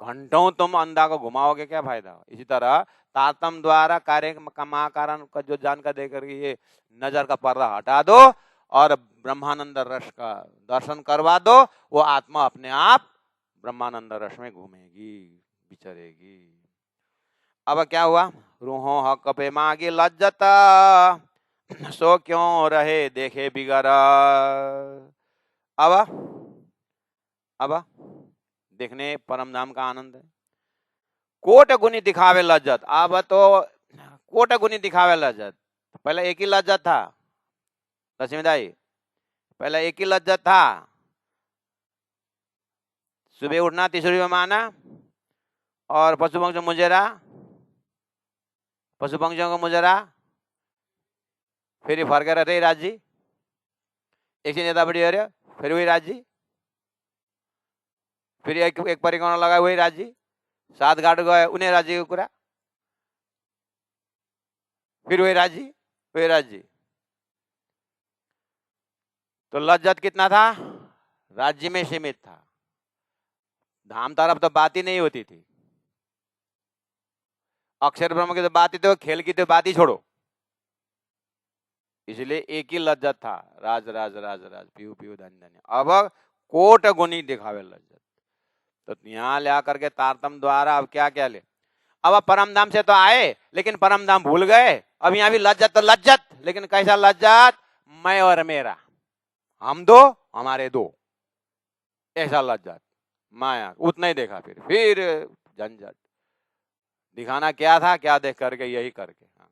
घंटों तुम अंधा को घुमाओगे, क्या फायदा? इसी तरह तारतम द्वारा कार्य कारण का जो जानकारी देकर ये नजर का पर्दा हटा दो और ब्रह्मानंद रस का दर्शन करवा दो, वो आत्मा अपने आप ब्रह्मानंद रस में घूमेगी, विचरेगी। अब क्या हुआ? रूहों हक पे मांगी लज्जत, सो क्यों रहे देखे बिगर। अब देखने परम धाम का आनंद है। कोट गुनी दिखावे लज्जत, अब तो कोट गुनी दिखावे लज्जत। पहले एक ही लज्जत था लक्ष्मीदाई, पहले एक ही लज्जत था, सुबह उठना, तीसरी माना, और पशु पंक्षियों मुजरा, पशु पंक्षियों को मुजरा, फिर फर्क रहे राजी, एक नेता बड़ी हो, फिर वही राजी, फिर एक परिक्रमा लगा वही राजी, 7 घाट गए उन्हें राजी को कुरा, फिर वही राजी, वही राजी। तो लज्जत कितना था? राज्य में सीमित था, धाम तरफ तो बात ही नहीं होती थी। अक्षर ब्रह्म की तो बात ही, तो खेल की तो बात ही छोड़ो। इसलिए एक ही लज्जत था, राज राज राज राज, पीयू पीयू धन धन। अब कोट गुनी दिखावे लज्जत, तो यहाँ ले आकर के तारतम द्वारा अब क्या क्या ले, अब परमधाम से तो आए लेकिन परमधाम भूल गए। अब यहाँ भी लज्जत तो लज्जत, लेकिन कैसा लज्जत? मैं और मेरा, हम दो हमारे दो, ऐसा लज्जत। माया उतना ही देखा, फिर झंझट दिखाना क्या था, क्या देख करके, यही करके। हाँ।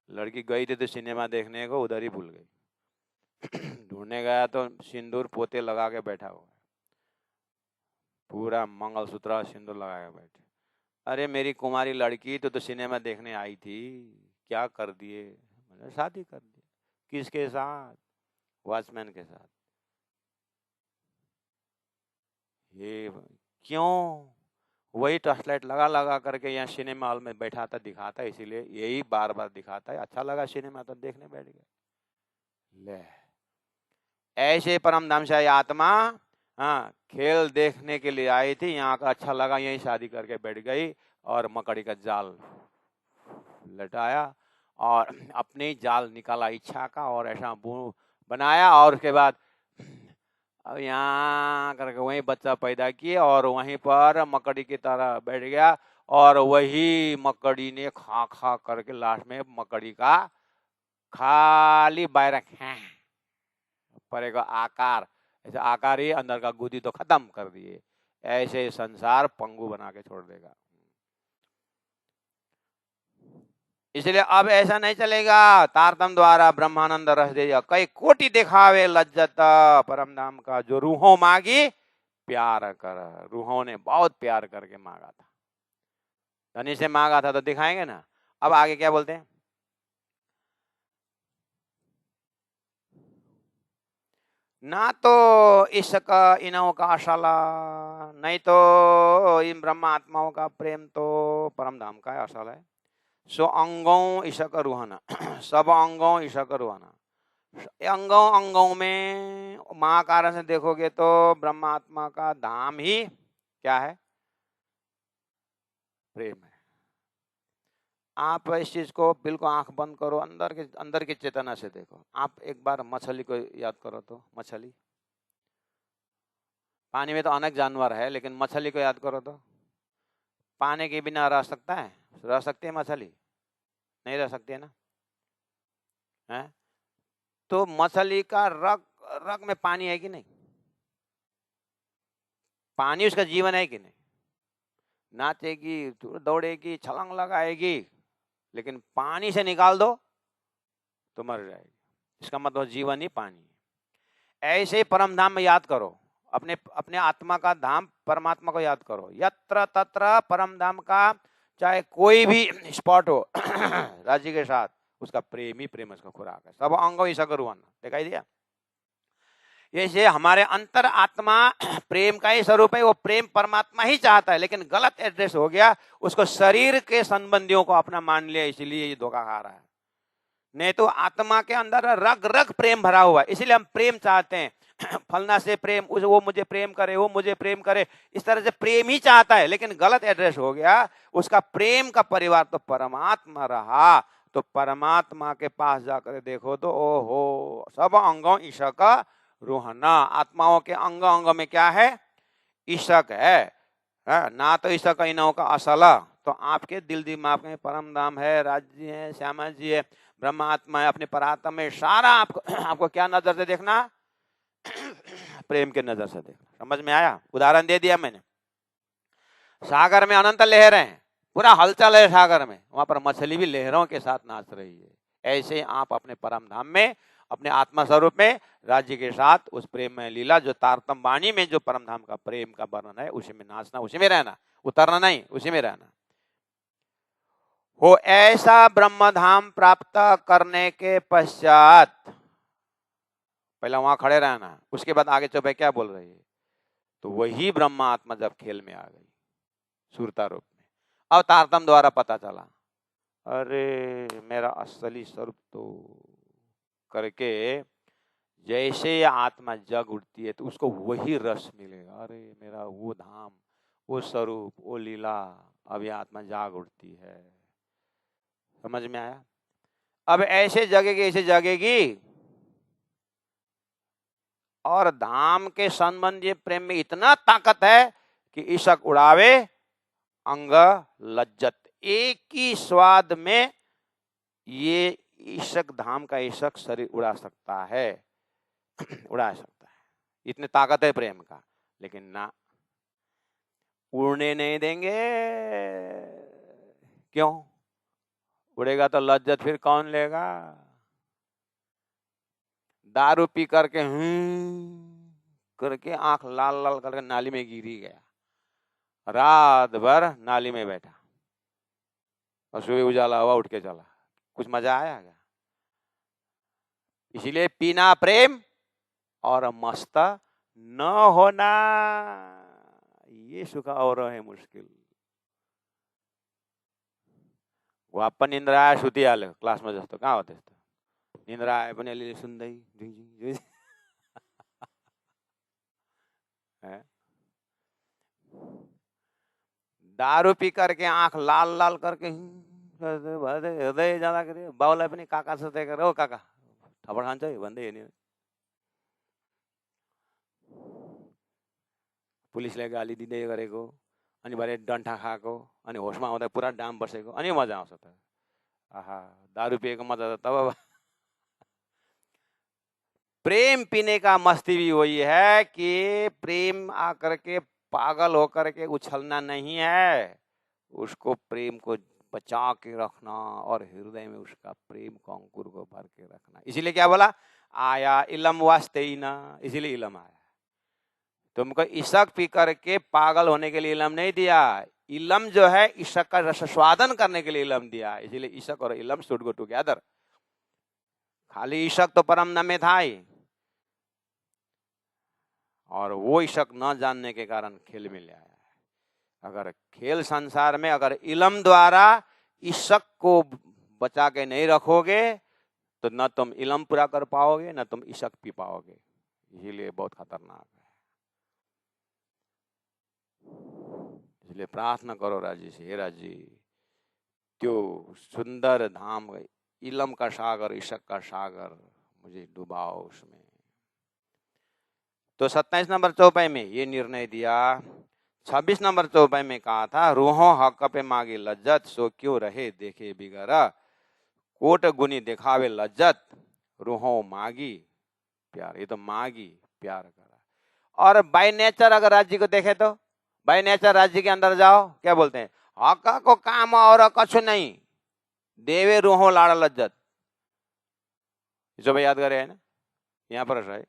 लड़की गई थी तो सिनेमा देखने को, उधर ही भूल गई। ढूंढने गया तो सिंदूर पोते लगा के बैठा हुआ, पूरा मंगलसूत्र सिंदूर लगा के बैठे। अरे मेरी कुमारी लड़की तो सिनेमा देखने आई थी, क्या कर दिए? शादी कर दी। किसके साथ? वॉचमैन के साथ। ये क्यों? वही टॉर्चलाइट लगा लगा करके यहाँ सिनेमा हॉल में बैठा था, दिखाता, इसीलिए यही बार बार दिखाता है। अच्छा लगा सिनेमा तो देखने बैठ गया। ले, ऐसे परम धाम से आई आत्मा, हाँ, खेल देखने के लिए आई थी, यहाँ का अच्छा लगा, यहीं शादी करके बैठ गई और मकड़ी का जाल लटाया और अपने जाल निकाला इच्छा का और ऐसा बनाया और उसके बाद अब यहाँ करके वहीं बच्चा पैदा किए और वहीं पर मकड़ी की तरह बैठ गया और वही मकड़ी ने खा खा करके लास्ट में मकड़ी का खाली बाहर परे का आकार, ऐसे आकार ही अंदर का गुदी तो खत्म कर दिए। ऐसे संसार पंगु बना के छोड़ देगा। इसलिए अब ऐसा नहीं चलेगा, तारतम द्वारा ब्रह्मानंद रस दे कई कोटि दिखावे लज्जत परम धाम का, जो रूहों मांगी प्यार कर। रूहों ने बहुत प्यार करके मांगा था, धनी से मांगा था तो दिखाएंगे ना। अब आगे क्या बोलते हैं, ना तो इसका इनों का आशाला, नहीं तो इन ब्रह्म आत्माओं का प्रेम तो परम धाम का आशाला है। सो अंगों ईशक रूहाना, सब अंगों ईशक रूहाना, अंगों अंगों में महाकारण से देखोगे तो ब्रह्मात्मा का धाम ही क्या है, प्रेम है। आप इस चीज को बिल्कुल आंख बंद करो, अंदर की चेतना से देखो। आप एक बार मछली को याद करो तो, मछली, पानी में तो अनेक जानवर है लेकिन मछली को याद करो तो, पानी के बिना रह सकता है? रह सकती है मछली? नहीं रह सकती है ना, है? तो मछली का रग रग में पानी है कि नहीं? पानी उसका जीवन है कि नहीं? नाचेगी, दौड़ेगी, छलांग लगाएगी, लेकिन पानी से निकाल दो तो मर जाएगी। इसका मतलब जीवन ही पानी है। ऐसे ही परम धाम में याद करो, अपने अपने आत्मा का धाम परमात्मा को याद करो। यत्र तत्र परम धाम का चाहे कोई भी स्पॉट हो राज्य के साथ, उसका प्रेम ही प्रेम, उसका खुराक है। सब अंगों ही सकरुवन, दिखाई दिया? जैसे हमारे अंतर आत्मा प्रेम का ही स्वरूप है, वो प्रेम परमात्मा ही चाहता है, लेकिन गलत एड्रेस हो गया, उसको शरीर के संबंधियों को अपना मान लिया, इसलिए ये धोखा खा रहा है। नहीं तो आत्मा के अंदर रग रग प्रेम भरा हुआ है, इसलिए हम प्रेम चाहते हैं। फलना से प्रेम, वो मुझे प्रेम करे, वो मुझे प्रेम करे, इस तरह से प्रेम ही चाहता है, लेकिन गलत एड्रेस हो गया। उसका प्रेम का परिवार तो परमात्मा रहा, तो परमात्मा के पास जाकर देखो तो ओहो, सब अंगों ईशा का रूहना, आत्माओं के अंग अंग में क्या है? ईशक है। ना तो ईशक इनों का असला, तो आपके दिल दिमाग में परम धाम है, राज्य है, श्यामा जी है, ब्रह्मात्मा है, अपने परात्मा में सारा आपको क्या नजर से देखना? प्रेम के नजर से देखना। समझ में आया? उदाहरण दे दिया मैंने। सागर में अनंत लहरें हैं, पूरा हलचल है सागर में, वहां पर मछली भी लहरों के साथ नाच रही है। ऐसे आप अपने परम धाम में, अपने आत्मा स्वरूप में राज्य के साथ उस प्रेम में लीला, जो तारतम वाणी में जो परम धाम का प्रेम का वर्णन है, उसी में नाचना, उसी में रहना, उतरना नहीं, उसी में रहना हो। ऐसा ब्रह्म धाम प्राप्त करने के पश्चात, पहले वहां खड़े रहना, उसके बाद आगे चौबे क्या बोल रही है, तो वही ब्रह्म आत्मा जब खेल में आ गई सूरता रूप में, अब तारतम द्वारा पता चला, अरे मेरा असली स्वरूप तो, करके जैसे आत्मा जग उठती है तो उसको वही रस मिलेगा। अरे मेरा वो धाम, वो स्वरूप, वो लीला, अब ये आत्मा जाग उठती है। समझ में आया? अब ऐसे जगेगी और धाम के संबंधी प्रेम में इतना ताकत है कि ईशक उड़ावे अंग लज्जत, एक ही स्वाद में ये ईशक, धाम का ईशक शरीर उड़ा सकता है, उड़ा सकता है, इतनी ताकत है प्रेम का। लेकिन ना, उड़ने नहीं देंगे। क्यों? उड़ेगा तो लज्जत फिर कौन लेगा? दारू पी करके करके आंख लाल लाल करके नाली में गिरी गया, रात भर नाली में बैठा और सुबह उजाला हुआ उठ के चला, कुछ मजा आया क्या? इसीलिए पीना प्रेम और मस्त न होना, ये सुख और है मुश्किल। वो अपन इंद्रा श्रुति आले क्लास में जस्तो कहाँ होते निन्द्रा आए पनि अलिअलि सुन्दै दारू पी करके आंख लाल लाल करके हृदय जाँदाखेरि बाउलाई पनि काका सोध्दै गरेर, ओ काका थपड खान्छ है भन्दै हिँड्यो। पुलिसले गाली दिँदै गरेको, अनि भरे डन्ठा खाएको, अनि होसमा आउँदा पुरा डाम बसेको, अनि मजा आउँछ त। आहा, दारू पिएको मजा त तब। प्रेम पीने का मस्ती भी वही है कि प्रेम आकर के पागल होकर के उछलना नहीं है, उसको प्रेम को बचा के रखना और हृदय में उसका प्रेम का अंकुर को भर के रखना। इसीलिए क्या बोला, आया इलम वास्ते ही ना, इसीलिए इलम आया। तुमको इशक पी करके पागल होने के लिए इलम नहीं दिया, इलम जो है इशक का रसस्वादन करने के लिए इलम दिया। इसीलिए इशक और इलम शुड गो टुगेदर। खाली इशक तो परम में था ही, और वो इशक न जानने के कारण खेल में ले आया है। अगर खेल संसार में अगर इलम द्वारा इशक को बचा के नहीं रखोगे तो न तुम इलम पूरा कर पाओगे, न तुम इशक पी पाओगे। इसीलिए बहुत खतरनाक है। इसलिए प्रार्थना करो राजी से, हे राजी त्यो सुंदर धाम इलम का सागर, इशक का सागर, मुझे डुबाओ उसमें। तो 27 नंबर चौपाई में ये निर्णय दिया। 26 नंबर चौपाई में कहा था, रूहों हक पे मांगी लज्जत, सो क्यों रहे देखे बिगड़ा, कोट गुनी दिखावे लज्जत, रूहों मांगी प्यार। ये तो मांगी प्यार करा। और बाय नेचर अगर राज्य को देखे तो, बाय नेचर राज्य के अंदर जाओ, क्या बोलते हैं, हक को काम और कछु नहीं, देवे रूहों लाड़ा लज्जत। जो भाई याद करे है ना, यहाँ पर है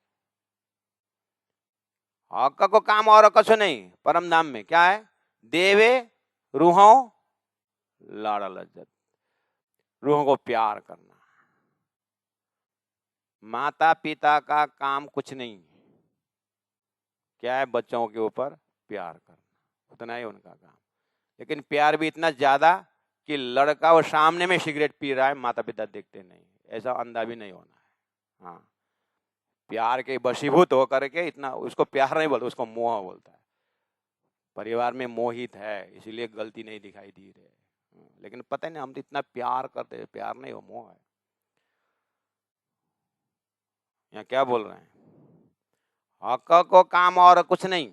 हक को काम और कछु नहीं, परम धाम में क्या है, देवे रूहों लाड़ा लज्जत, रूहों को प्यार करना। माता पिता का काम कुछ नहीं, क्या है, बच्चों के ऊपर प्यार करना, उतना ही उनका काम। लेकिन प्यार भी इतना ज्यादा कि लड़का वो सामने में सिगरेट पी रहा है, माता पिता देखते नहीं, ऐसा अंधा भी नहीं होना है। हाँ, प्यार के वशीभूत होकर के इतना, उसको प्यार नहीं बोलता, उसको मोह बोलता है। परिवार में मोहित है, इसीलिए गलती नहीं दिखाई दी रहे, लेकिन पता नहीं हम तो इतना प्यार करते हैं, प्यार नहीं, वो मोह है। यहाँ क्या बोल रहे हैं, हक को काम और कुछ नहीं,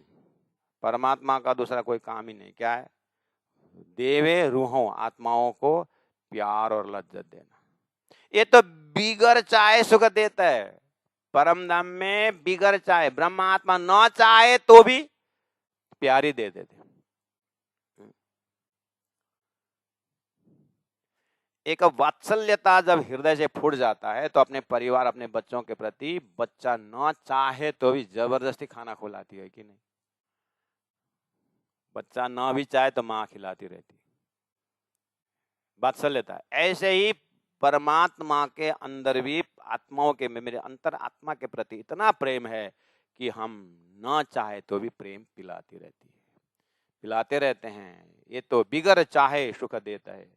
परमात्मा का दूसरा कोई काम ही नहीं, क्या है, देवे रूहों आत्माओं को प्यार और लज्जत देना। ये तो बिगर चाहे सुख देता है। परम धाम में बिगर चाहे, ब्रह्म आत्मा न चाहे तो भी प्यार ही दे देते। एक वात्सल्यता जब हृदय से फूट जाता है तो अपने परिवार, अपने बच्चों के प्रति बच्चा न चाहे तो भी जबरदस्ती खाना खिलाती है कि नहीं। बच्चा न भी चाहे तो माँ खिलाती रहती, वात्सल्यता। ऐसे ही परमात्मा के अंदर भी आत्माओं के, मेरे अंतर आत्मा के प्रति इतना प्रेम है कि हम न चाहे तो भी प्रेम पिलाती रहती है, पिलाते रहते हैं। ये तो बिगर चाहे सुख देता है,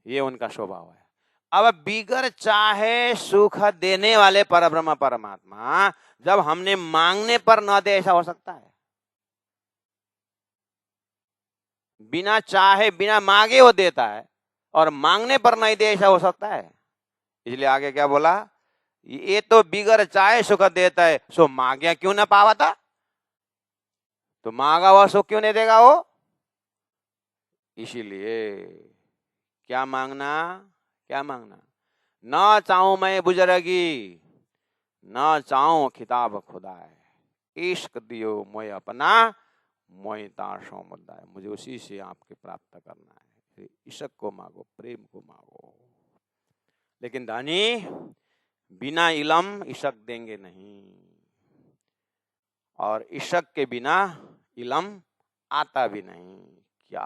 ये उनका स्वभाव है। अब बिगर चाहे सुख देने वाले परब्रह्म परमात्मा जब हमने मांगने पर न दे, ऐसा हो सकता है? बिना चाहे बिना मांगे वो देता है, और मांगने पर नहीं दे, ऐसा हो सकता है? इसलिए आगे क्या बोला, ये तो बिगर चाहे सुख देता है, सो मांगे क्यों ना पावता, तो मांगा हुआ सुख क्यों नहीं देगा वो? इसीलिए क्या मांगना, क्या मांगना, न चाहूं मैं बुजुर्गी, न चाहूं खिताब खुदा है, इश्क दियो मोय अपना, मोय ताशो मुद्दा है। मुझे उसी से आपके प्राप्त करना है। इश्क को मांगो, प्रेम को मांगो। लेकिन दानी बिना इलम इश्क देंगे नहीं, और इश्क के बिना इलम आता भी नहीं। क्या,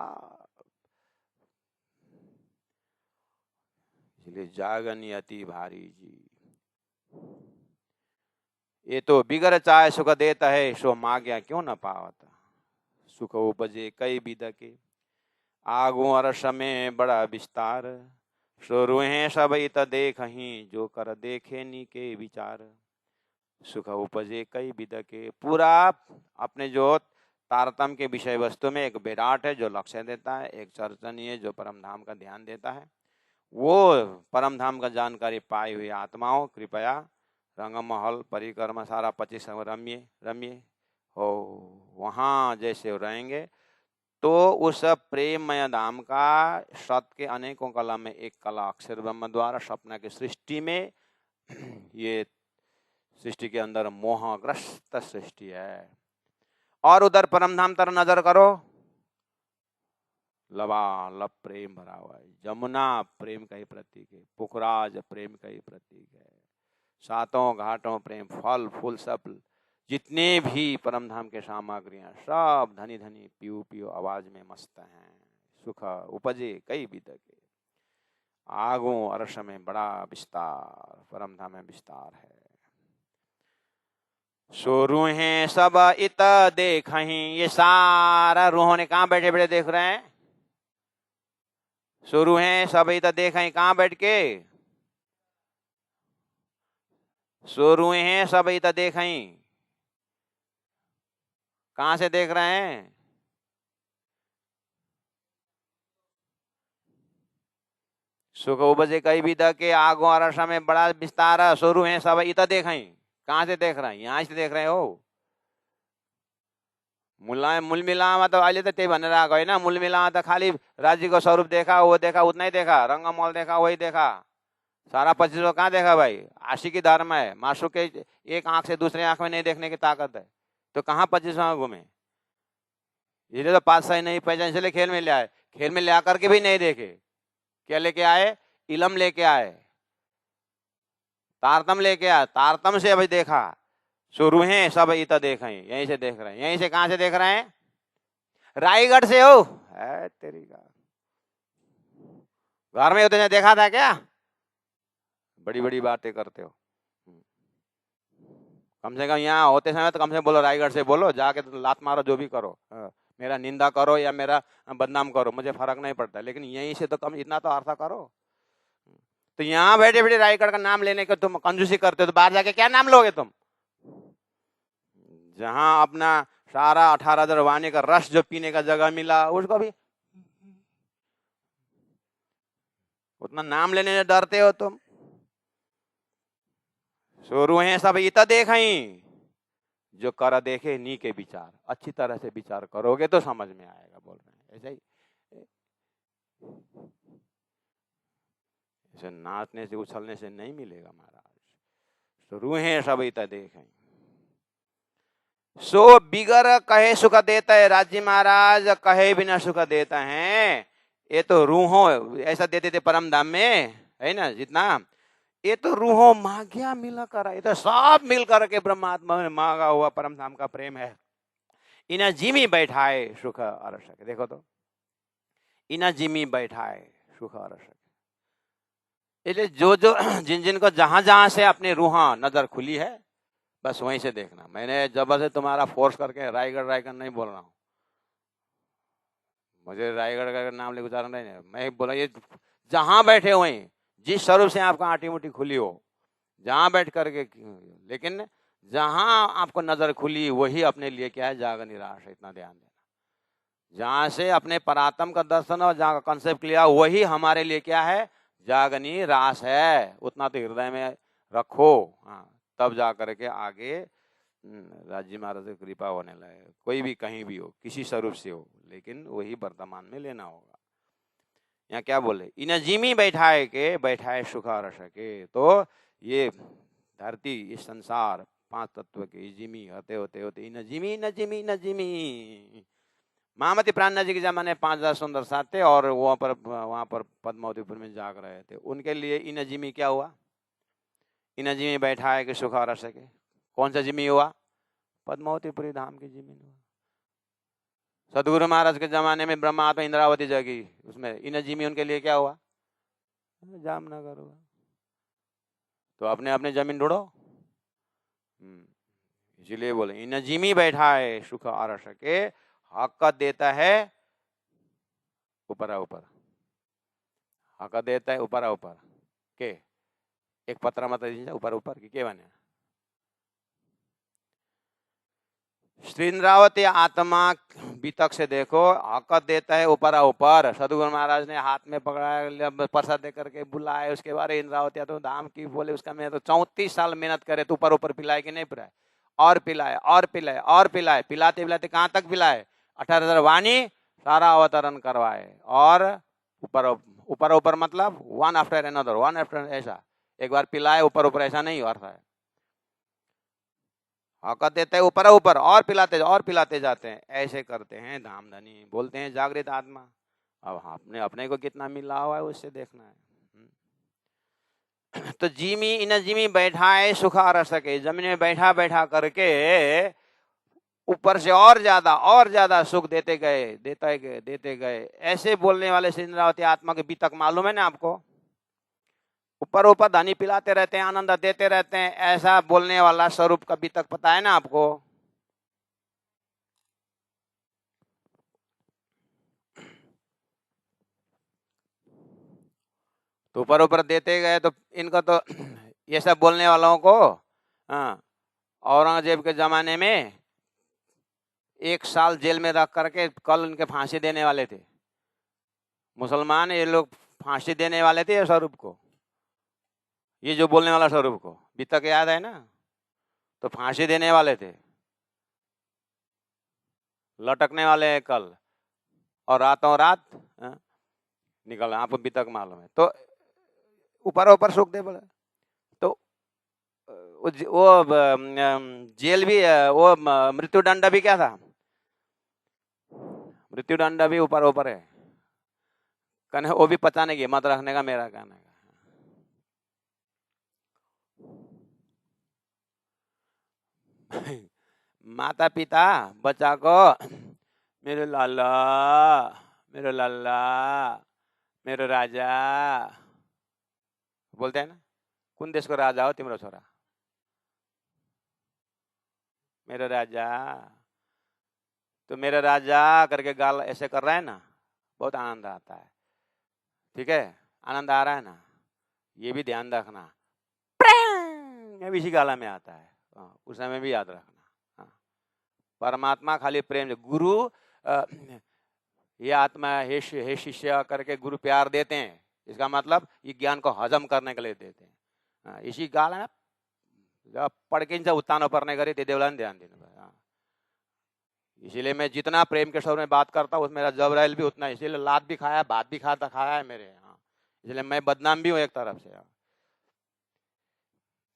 इसलिए जागनी अति भारी जी। ये तो बिगर चाहे सुख देता है, सो मांग्या क्यों न पावता, सुख उपजे कई विध के, आगो अरस में बड़ा विस्तार, सो रूहें सब इत देखहीं, जो कर देखे नी के विचार। सुख उपजे कई विद के। पूरा अपने जो तारतम के विषय वस्तु में एक विराट है जो लक्ष्य देता है, एक चर्चनीय है जो परम धाम का ध्यान देता है। वो परम धाम का जानकारी पाई हुई आत्माओं कृपया रंग महल परिक्रमा सारा 25 रम्य रम्य हो, वहाँ जैसे रहेंगे तो उस प्रेममय धाम का सत के अनेकों कला में एक कला अक्षर ब्रह्म द्वारा सपना की सृष्टि में ये सृष्टि के अंदर मोहग्रस्त सृष्टि है। और उधर परम धाम तरफ नजर करो, लबालब प्रेम भरा हुआ है। जमुना प्रेम का ही प्रतीक है, पुखराज प्रेम का ही प्रतीक है, सातों घाटों प्रेम, फल फूल सब जितने भी परम धाम के सामग्रियां सब धनी धनी पियो पियो आवाज में मस्त हैं। सुख उपजे कई विद के। आगो अर्श में बड़ा विस्तार, परम धाम में विस्तार है। सो रूहें सब इत देखहीं, ये सारा रूहों ने कहाँ बैठे बैठे देख रहे हैं? सो रूहें सब इत देखहीं, कहाँ बैठ के? सो रूहें सब इत देखहीं, कहाँ से देख रहे हैं? सुख उपजे कई विद के, आगो अर्श में बड़ा विस्तार। सो रूहें सब इत देखहीं, कहाँ से देख रहे हैं? यहाँ से देख रहे हो। मूल मिलामा तो अहिले त त्यही भनेर आएको होइन। मूल मिलामा त खाली राज्यको स्वरूप देखा, वो देखा, उतना ही देखा, रंगमहल देखा, वही देखा। सारा 25 कहाँ देखा भाई? आशिकी धर्म है, मासू के एक आंख से दूसरे आंख में नहीं देखने की ताकत है, तो कहाँ 25 घूमे? इसलिए तो पातशाही नहीं पहचान, इसलिए खेल में ले आए। खेल में ले आकर के भी नहीं देखे, क्या लेके आए? इलम लेके आए, तारतम लेके आए, तारतम से अभी देखा। सो रूहें सब इत देखें, यहीं से देख रहे हैं। यहीं से कहां से देख रहे हैं? रायगढ़ से हो है तेरी का। घर में होते देखा था क्या? बड़ी बड़ी बातें करते हो। कम से कम यहाँ होते समय तो कम से बोलो रायगढ़ से बोलो, जाके तो लात मारो जो भी करो, मेरा निंदा करो या मेरा बदनाम करो, मुझे फर्क नहीं पड़ता, लेकिन यहीं से तो कम इतना तो अर्थ करो। तो यहाँ बैठे बैठे रायगढ़ का नाम लेने के तुम कंजूसी करते हो, तो बाहर जाके क्या नाम लोगे तुम? जहां अपना सारा 18 वाणी का रस जो पीने का जगह मिला, उसको भी उतना नाम लेने से डरते हो तुम। सो रूहें सब इत देखहीं, जो कर देखे नी के विचार। अच्छी तरह से विचार करोगे तो समझ में आएगा, बोल रहे हैं ऐसा ही। ऐसे नाचने से उछलने से नहीं मिलेगा महाराज। तो रूहें सब इत देखें। सो बिगर कहे सुख देता है, राज्य महाराज कहे बिना सुख देता है। ये तो रूहों ऐसा देते थे परम धाम में, है ना, जितना ये तो रूहों मांगिया मिला कर, ये तो सब मिल करके ब्रह्मात्मा में मांगा हुआ परम धाम का प्रेम है। इना जिमी बैठाए सुख अरसक, देखो तो इना जिमी बैठाए सुख अरसक। इसलिए जो जो जिन जिन को जहां जहां से अपनी रूहां नजर खुली है, बस वहीं से देखना। मैंने जबरदस्त तुम्हारा फोर्स करके रायगढ़ रायगढ़ नहीं बोल रहा हूँ, मुझे रायगढ़ का नाम लेकर उच्चारण नहीं है। मैं बोला ये जहां बैठे वहीं, जिस स्वरूप से आपका आटी मुटी खुली हो, जहां बैठ करके, लेकिन जहां आपको नजर खुली वही अपने लिए क्या है? जाग निराश है। इतना ध्यान देना। जहां से अपने परात्म का दर्शन और जहां का कंसेप्ट लिया, वही हमारे लिए क्या है? जागनी रास है। उतना तो हृदय में रखो, हाँ, तब जा करके आगे राज्य महाराज की कृपा होने लगे। कोई भी कहीं भी हो, किसी स्वरूप से हो, लेकिन वही वर्तमान में लेना होगा। यहाँ क्या बोले? इन जिमी बैठाए के, बैठाए सुख रस के। तो ये धरती, इस संसार, 5 तत्व के जिमी होते होते होते इन जिमी न जिमी न जिमी। महामती प्राणनाथ जी के जमाने 5000 सुंदर साथ थे, और वहां पर पद्मावतीपुर में जाग रहे थे। उनके लिए इन जिमी क्या हुआ? इन जिमी बैठाए के सुख रस के। कौन सा जिमी हुआ? पद्मावतीपुरी धाम की जिमी हुआ। सदगुरु महाराज के जमाने में ब्रह्मात्मा इंद्रावती जगी, उसमें इन जिमी उनके लिए क्या हुआ? जामनगर हुआ। तो अपने अपने जमीन ढूंढो। इसीलिए बोले इन जिमी बैठा है सुख आरस के, हक देता है ऊपर ऊपर। हक देता है ऊपर ऊपर के एक पत्र मत दीजिए ऊपर ऊपर के बने श्रीन्द्रावती आत्मा बीतक से देखो हक देता है ऊपर ऊपर। सदगुरु महाराज ने हाथ में पकड़ा प्रसाद दे करके बुलाए, उसके बाद इंद्रावती तो धाम की बोले उसका मैं तो 34 साल मेहनत करे तो ऊपर ऊपर पिलाए कि नहीं पिलाए, और पिलाए और पिलाए और पिलाए, पिलाते पिलाते कहाँ तक पिलाए 18,000 वाणी सारा अवतरण करवाए। और ऊपर ऊपर ऊपर मतलब one after another one after, ऐसा एक बार पिलाए ऊपर ऊपर ऐसा नहीं अर्थ है। हक देते ऊपर ऊपर और पिलाते जाते हैं, ऐसे करते हैं धामधनी, बोलते हैं जागृत आत्मा। अब अपने अपने को कितना मिला हुआ है उससे देखना है। तो जिमी इन जिमी बैठा है सुख आ सके, जमीन में बैठा बैठा करके ऊपर से और ज्यादा सुख देते गए। ऐसे बोलने वाले श्रीन्द्रावती आत्मा के बीतक मालूम है ना आपको? ऊपर ऊपर धनी पिलाते रहते हैं, आनंद देते रहते हैं, ऐसा बोलने वाला स्वरूप का बीतक पता है ना आपको? तो ऊपर ऊपर देते गए तो इनको तो ये सब बोलने वालों को औरंगजेब के जमाने में 1 साल जेल में रख करके कल उनके फांसी देने वाले थे। मुसलमान ये लोग फांसी देने वाले थे स्वरूप को, ये जो बोलने वाला स्वरूप को बीतक याद है ना, तो फांसी देने वाले थे, लटकने वाले हैं कल, और रातों रात निकल, आपको बीतक मालूम है। तो ऊपर ऊपर सुख दे बोले तो वो जेल भी, वो मृत्युदंड भी क्या था, मृत्युदंड भी ऊपर ऊपर है, कहने वो भी पचाने की हिम्मत रखने का मेरा कहना है। माता पिता बच्चा को मेरो लाला मेरो राजा बोलते हैं ना, कुन देश को राजा हो तिम्रो छोरा, मेरो राजा, तो मेरा राजा करके गाल ऐसे कर रहा है ना, बहुत आनंद आता है। ठीक है, आनंद आ रहा है ना, ये भी ध्यान रखना, ये भी इसी गाला में आता है, उस समय भी याद रखना। परमात्मा खाली प्रेम, गुरु ये आत्मा हे शिष्य करके गुरु प्यार देते हैं, इसका मतलब ये ज्ञान को हजम करने के लिए देते हैं। इसी गाला में जब पढ़ के उत्तान पढ़ने करे देवला ध्यान देने, इसीलिए मैं जितना प्रेम के स्वर में बात करता हूँ उसमें मेरा जबराइल भी उतना, इसीलिए लात भी खाया भात भी खाया है मेरे यहाँ, इसलिए मैं बदनाम भी हूँ एक तरफ से,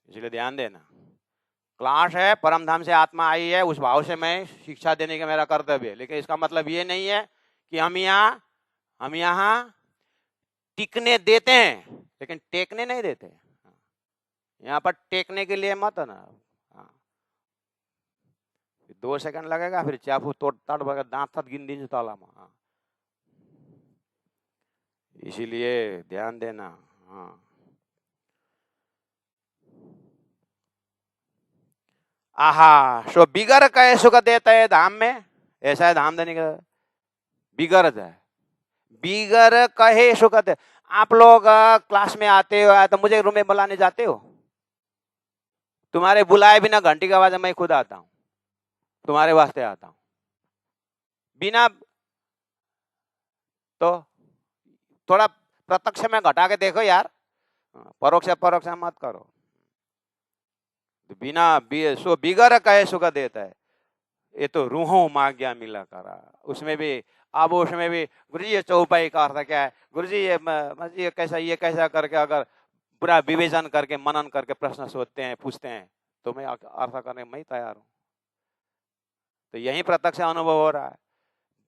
इसलिए ध्यान देना। क्लास है, परम धाम से आत्मा आई है, उस भाव से मैं शिक्षा देने का मेरा कर्तव्य है, लेकिन इसका मतलब ये नहीं है कि हम यहाँ टिकने देते हैं लेकिन टेकने नहीं देते। यहाँ पर टेकने के लिए मत ना, 2 सेकंड लगेगा, फिर चापू तोड़ ताड़ भर दांत गिन दिन ताला में, इसीलिए ध्यान देना। आहा, सो बिगर कहे सुख देता है धाम में, ऐसा है धाम देने का बिगर है, बिगर कहे सुख दे। आप लोग क्लास में आते हो तो मुझे रूम में बुलाने जाते हो, तुम्हारे बुलाए बिना घंटी की आवाज मैं खुद आता हूं, तुम्हारे वास्ते आता हूं, बिना तो थोड़ा प्रत्यक्ष में घटा के देखो यार, परोक्ष मत करो। बिना सो बिगर कहे सुख देता है, ये तो रूहों मांग्या मिला करा, उसमें भी अब उसमें भी गुरु जी ये चौपाई का अर्थ क्या है, गुरु जी ये कैसा करके अगर पूरा विवेचन करके मनन करके प्रश्न सोचते हैं पूछते हैं तो मैं अर्थ करने में तैयार हूं। तो यही प्रत्यक्ष अनुभव हो रहा है,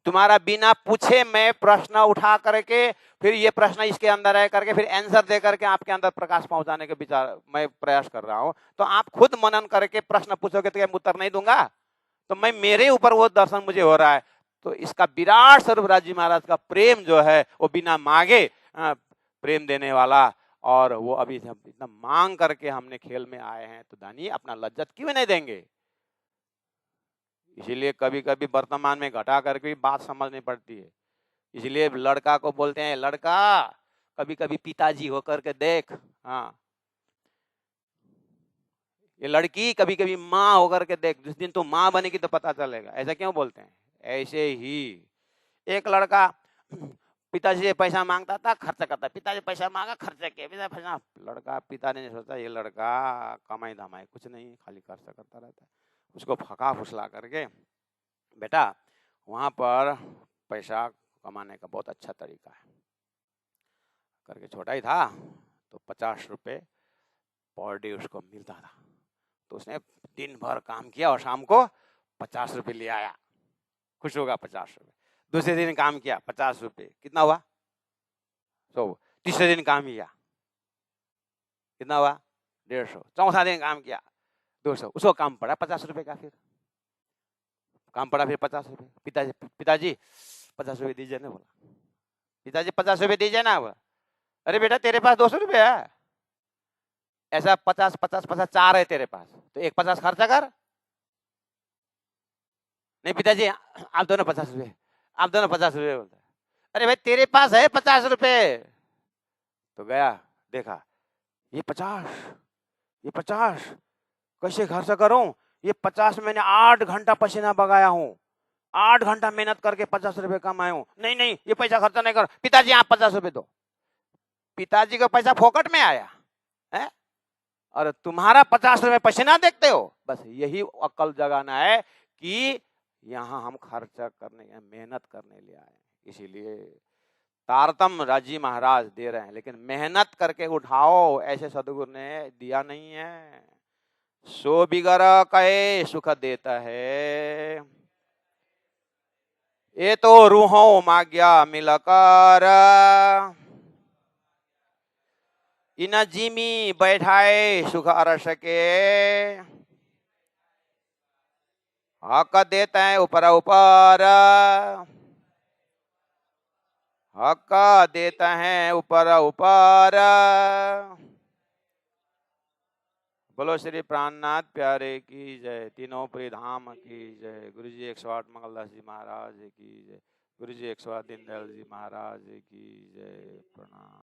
तुम्हारा बिना पूछे मैं प्रश्न उठा करके फिर ये प्रश्न इसके अंदर है करके फिर आंसर दे करके आपके अंदर प्रकाश पहुंचाने के विचार मैं प्रयास कर रहा हूं। तो आप खुद मनन करके प्रश्न पूछोगे तो क्या उत्तर नहीं दूंगा, तो मैं मेरे ऊपर वो दर्शन मुझे हो रहा है। तो इसका विराट स्वरूप राजी महाराज का प्रेम जो है वो बिना मांगे प्रेम देने वाला, और वो अभी इतना मांग करके हमने खेल में आए हैं तो दानी अपना लज्जत क्यों नहीं देंगे। इसीलिए कभी कभी वर्तमान में घटा करके भी बात समझनी पड़ती है। इसलिए लड़का को बोलते हैं, लड़का कभी कभी पिताजी होकर के देख। हाँ, ये लड़की कभी कभी माँ होकर के देख, जिस दिन तो माँ बनेगी तो पता चलेगा। ऐसा क्यों बोलते हैं? ऐसे ही एक लड़का पिताजी से पैसा मांगता था, खर्च करता, पिताजी पैसा मांगा, खर्च किया, पैसा। लड़का, पिता ने सोचा ये लड़का कमाई धमाई कुछ नहीं, खाली खर्च करता रहता है। उसको फका फुसला करके, बेटा वहां पर पैसा कमाने का बहुत अच्छा तरीका है करके, छोटा ही था तो 50 रुपए पर डे उसको मिलता था। तो उसने दिन भर काम किया और शाम को 50 रुपए ले आया, खुश होगा 50 रुपए। दूसरे दिन काम किया, 50 रुपए, कितना हुआ? 100। तीसरे दिन काम किया, कितना हुआ? 150। चौथा दिन काम किया, 200। उसको काम पड़ा 50 रुपए का, फिर काम पड़ा फिर 50 रुपए। पिताजी 50 रुपए दीजिए ना, बोला पिताजी 50 रुपए दीजिए ना। बोला अरे बेटा तेरे पास 200 रुपए है, ऐसा 50 50 50 4 है तेरे पास, तो एक 50 खर्चा कर। नहीं पिताजी आप दोनों 50 रुपए, आप दोनों 50 रुपए। बोलता है अरे भाई तेरे पास है 50 रुपए। तो गया, देखा ये 50 कैसे खर्च करूं? ये 50 मैंने 8 घंटा पसीना बगाया हूं, 8 घंटा मेहनत करके 50 रुपए कमाया हूं। नहीं नहीं ये पैसा खर्चा नहीं कर। पिताजी आप 50 रुपए दो। पिताजी का पैसा फोकट में आया है और तुम्हारा 50 रुपए पसीना देखते हो। बस यही अक्ल जगाना है कि यहाँ हम खर्चा करने, मेहनत करने लिए आए। इसीलिए तारतम राजी महाराज दे रहे हैं, लेकिन मेहनत करके उठाओ, ऐसे सदगुरु ने दिया नहीं है। सो बिगर कहे सुख देता है, ये तो रूहों माग्या मिलकर, इन जिमी बैठाए सुख अरस के, हक देते हैं ऊपर ऊपर, हक देते हैं ऊपर ऊपर। बोलो श्री प्राणनाथ प्यारे की जय, तीनों प्रिय धाम की जय। गुरु जी 108 मंगलदास जी महाराज की जय। गुरु जी 108 दीनदयाल जी महाराज की जय। प्रणाम।